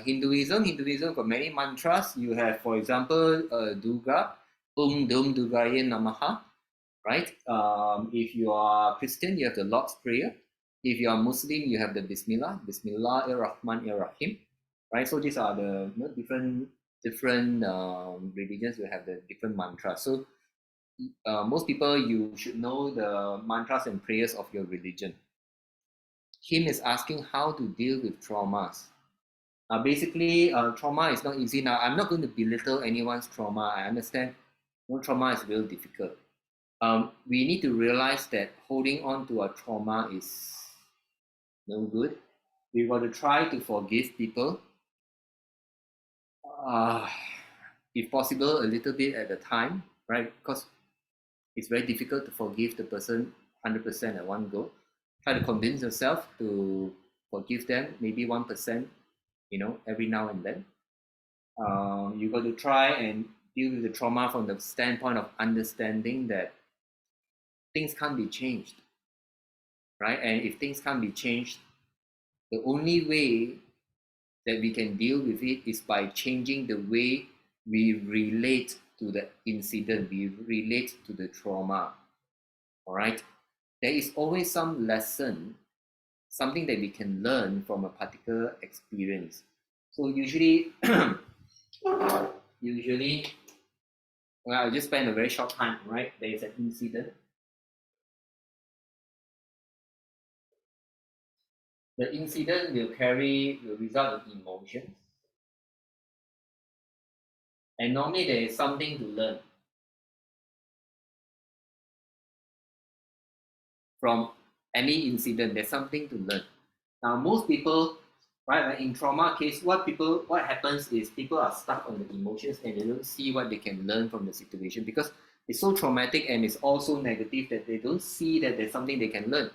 Hinduism got many mantras. You have, for example, Durga, Dum Durgaye Namaha, right? If you are Christian, you have the Lord's Prayer. If you are Muslim, you have the Bismillah, Bismillah ar-Rahman ar-Rahim, right? So these are the different religions will have the different mantras. So most people, you should know the mantras and prayers of your religion. Kim is asking how to deal with traumas. Basically, trauma is not easy. Now, I'm not going to belittle anyone's trauma. I understand no trauma is real difficult. We need to realize that holding on to a trauma is no good. We got to try to forgive people. If possible, a little bit at a time, right? Because it's very difficult to forgive the person 100% at one go. Try to convince yourself to forgive them, maybe 1%, every now and then. You got to try and deal with the trauma from the standpoint of understanding that things can't be changed, right? And if things can't be changed, the only way that we can deal with it is by changing the way we relate to the incident, we relate to the trauma. All right. There is always some lesson, something that we can learn from a particular experience. So usually, well, I just spend a very short time, right? There is an incident. The incident will result in emotions. And normally there is something to learn from any incident. There's something to learn. Now, most people, right, in trauma case, what happens is people are stuck on the emotions and they don't see what they can learn from the situation because it's so traumatic and it's also negative that they don't see that there's something they can learn.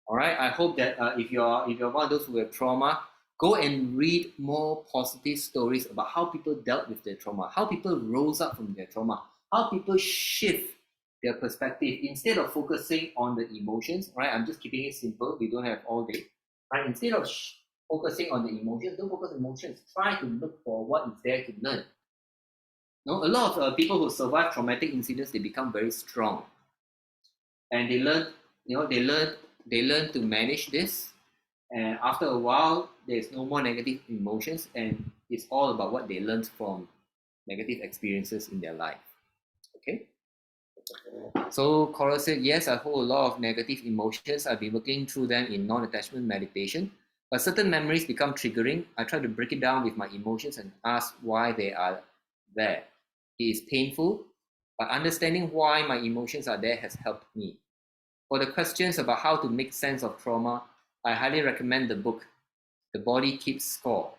All right. I hope that if you're one of those who have trauma, go and read more positive stories about how people dealt with their trauma, how people rose up from their trauma, how people shift their perspective instead of focusing on the emotions. Right. I'm just keeping it simple. We don't have all day. Right. Instead of focusing on the emotions, don't focus on emotions. Try to look for what is there to learn. No, a lot of people who survive traumatic incidents, they become very strong, and they learn. They learn to manage this, and after a while there's no more negative emotions and it's all about what they learned from negative experiences in their life. Okay, so Coral said, yes, I hold a lot of negative emotions. I've been working through them in non-attachment meditation, but certain memories become triggering. I try to break it down with my emotions and ask why they are there. It is painful, but understanding why my emotions are there has helped me. For the questions about how to make sense of trauma, I highly recommend the book, The Body Keeps Score.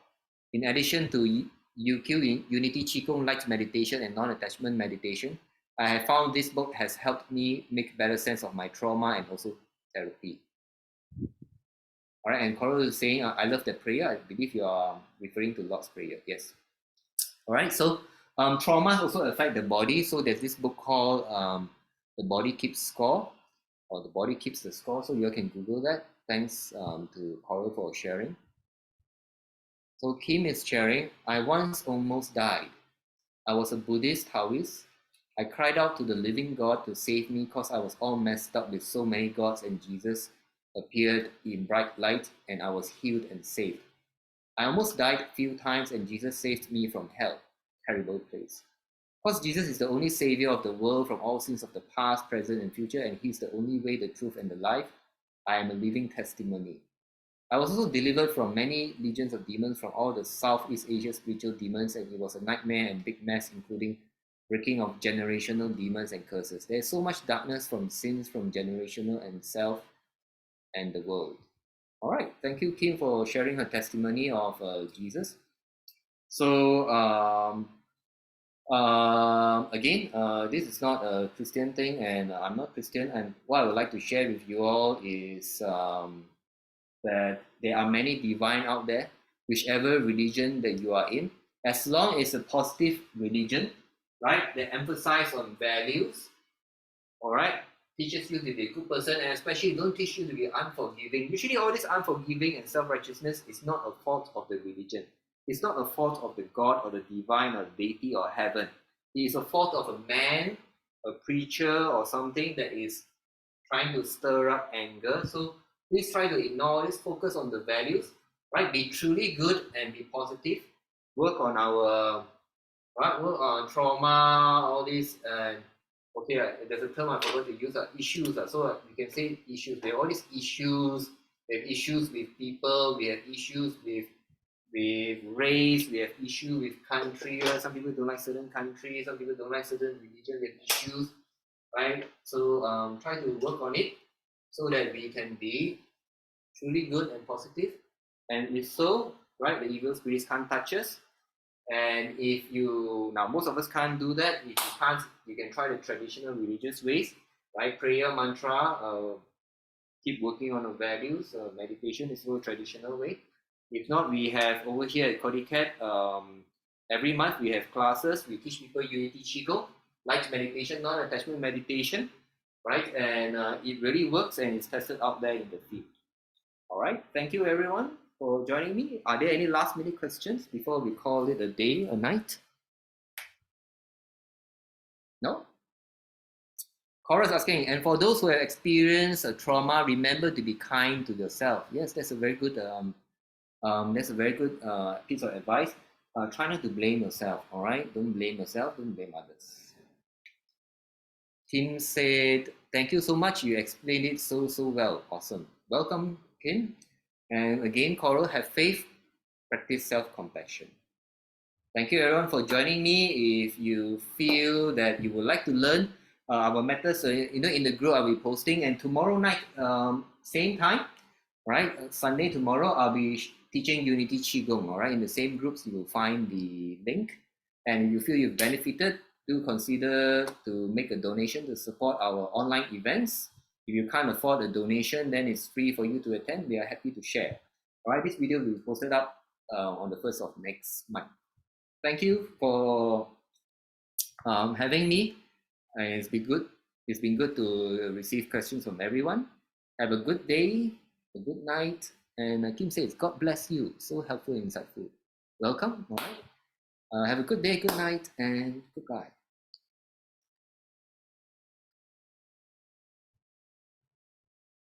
In addition to UQ, Unity Qigong Light Meditation and Non-Attachment Meditation, I have found this book has helped me make better sense of my trauma and also therapy. All right, and Coral is saying, I love that prayer. I believe you are referring to Lord's Prayer. Yes. All right, so trauma also affect the body. So there's this book called The Body Keeps Score, or The Body Keeps the Score. So you can Google that. Thanks to Coral for sharing. So Kim is sharing, I once almost died. I was a Buddhist Taoist. I cried out to the living God to save me because I was all messed up with so many gods, and Jesus appeared in bright light and I was healed and saved. I almost died a few times and Jesus saved me from hell. Terrible place. Of course, Jesus is the only savior of the world from all sins of the past, present, and future, and he's the only way, the truth, and the life. I am a living testimony. I was also delivered from many legions of demons from all the Southeast Asia spiritual demons, and it was a nightmare and big mess, including breaking of generational demons and curses. There's so much darkness from sins from generational and self and the world. All right, thank you, Kim, for sharing her testimony of Jesus. So again, this is not a Christian thing, and I'm not Christian. And what I would like to share with you all is that there are many divine out there, whichever religion that you are in, as long as a positive religion, right, that emphasize on values, all right, teaches you to be a good person, and especially don't teach you to be unforgiving. Usually all this unforgiving and self-righteousness is not a fault of the religion. It's not a fault of the God or the divine or deity or heaven. It is a fault of a man, a preacher, or something that is trying to stir up anger. So please try to ignore this, focus on the values, right? Be truly good and be positive. Work on our work on trauma, all these. Okay, there's a term I forgot to use. Issues. So you can say issues. There are all these issues. We have issues with people. We have issues with race. We have issues with country. Some people don't like certain countries. Some people don't like certain religion. We have issues, right? So try to work on it so that we can be truly good and positive. And if so, right, the evil spirits can't touch us. And if you, now most of us can't do that. If you can't, you can try the traditional religious ways, right? Prayer, mantra, keep working on the values. Meditation is a traditional way. If not, we have over here at CordyKet, every month we have classes. We teach people Unity Qigong, light meditation, non-attachment meditation, right? And it really works and it's tested out there in the field. All right, thank you everyone for joining me. Are there any last minute questions before we call it a day, a night? No? Cora's asking, and for those who have experienced a trauma, remember to be kind to yourself. Yes, that's a very good piece of advice. Try not to blame yourself, all right? Don't blame yourself, don't blame others. Kim said, thank you so much. You explained it so well. Awesome. Welcome, Kim. And again, Coral, have faith, practice self-compassion. Thank you everyone for joining me. If you feel that you would like to learn our methods, in the group I'll be posting, and tomorrow night, same time, right? Sunday tomorrow, I'll be teaching Unity Qigong, all right? In the same groups, you will find the link. And if you feel you've benefited, do consider to make a donation to support our online events. If you can't afford a donation, then it's free for you to attend. We are happy to share. All right, this video will be posted up on the 1st of next month. Thank you for having me. It's been good. It's been good to receive questions from everyone. Have a good day, a good night. And Kim says, God bless you. So helpful and insightful. Welcome. All right. Have a good day, good night, and goodbye.